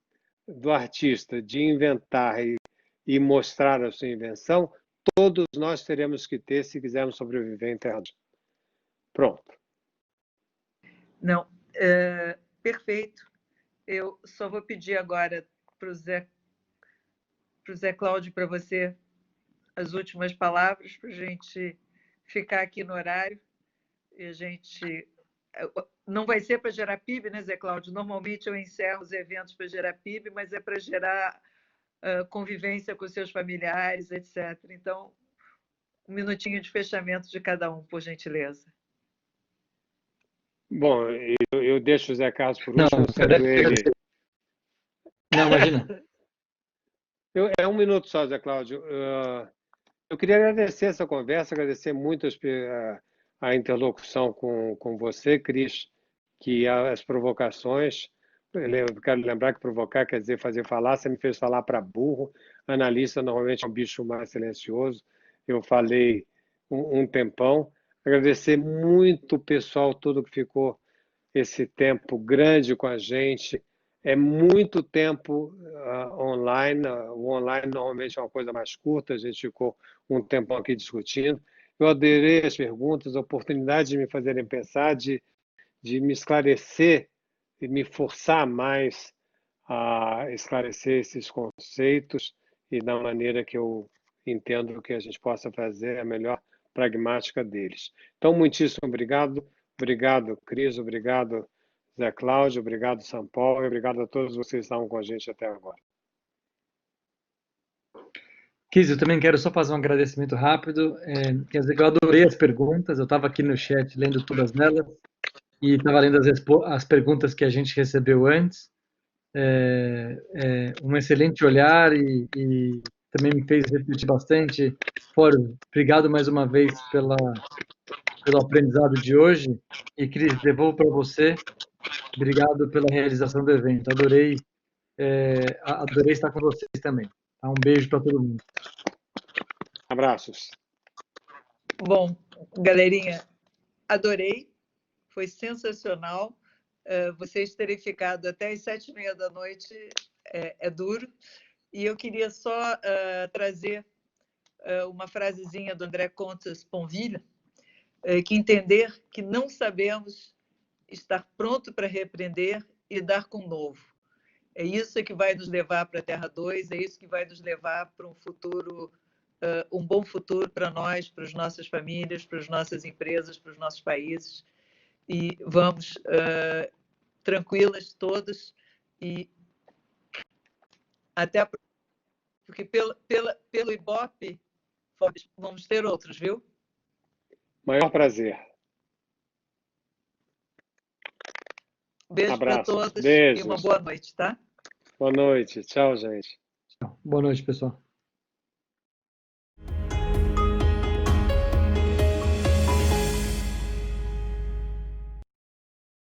do artista de inventar e mostrar a sua invenção, todos nós teremos que ter se quisermos sobreviver em Terra. Pronto. Não, perfeito. Eu só vou pedir agora para o Zé Cláudio, para você, as últimas palavras, para a gente ficar aqui no horário. E a gente... Não vai ser para gerar PIB, né, Zé Cláudio? Normalmente eu encerro os eventos para gerar PIB, mas é para gerar convivência com seus familiares, etc. Então, 1 minutinho de fechamento de cada um, por gentileza. Bom, eu deixo o Zé Carlos por último, sendo ele... Não, imagina. É 1 minuto só, Zé Cláudio. Eu queria agradecer essa conversa, agradecer muito a interlocução com você, Cris, que as provocações, quero lembrar que provocar quer dizer fazer falar. Você me fez falar para burro. Analista normalmente é um bicho mais silencioso. Eu falei um tempão. Agradecer muito o pessoal todo que ficou esse tempo grande com a gente. É muito tempo online. O online normalmente é uma coisa mais curta. A gente ficou um tempão aqui discutindo. Eu adorei as perguntas, a oportunidade de me fazerem pensar, de me esclarecer e me forçar mais a esclarecer esses conceitos e da maneira que eu entendo que a gente possa fazer a melhor pragmática deles. Então, muitíssimo obrigado. Obrigado, Cris. Obrigado, Zé Cláudio. Obrigado, São Paulo. E obrigado a todos vocês que estavam com a gente até agora. Kis, eu também quero só fazer um agradecimento rápido. Quer dizer que eu adorei as perguntas, eu estava aqui no chat lendo todas elas e estava lendo as perguntas que a gente recebeu antes. Um excelente olhar e também me fez refletir bastante. Fórum, obrigado mais uma vez pelo aprendizado de hoje. E, Cris, devolvo para você. Obrigado pela realização do evento. Adorei estar com vocês também. Um beijo para todo mundo. Abraços. Bom, galerinha, adorei, foi sensacional. Vocês terem ficado até as 7h30 da noite é duro. E eu queria só trazer uma frasezinha do André Comtes Ponville, que entender que não sabemos estar pronto para repreender e dar com novo. É isso que vai nos levar para a Terra 2, é isso que vai nos levar para um futuro, um bom futuro para nós, para as nossas famílias, para as nossas empresas, para os nossos países. E vamos tranquilas todas e até porque pelo Ibope vamos ter outros, viu? Maior prazer. Beijo para todos Beijos. e uma boa noite, tá? Boa noite. Tchau, gente. Boa noite, pessoal.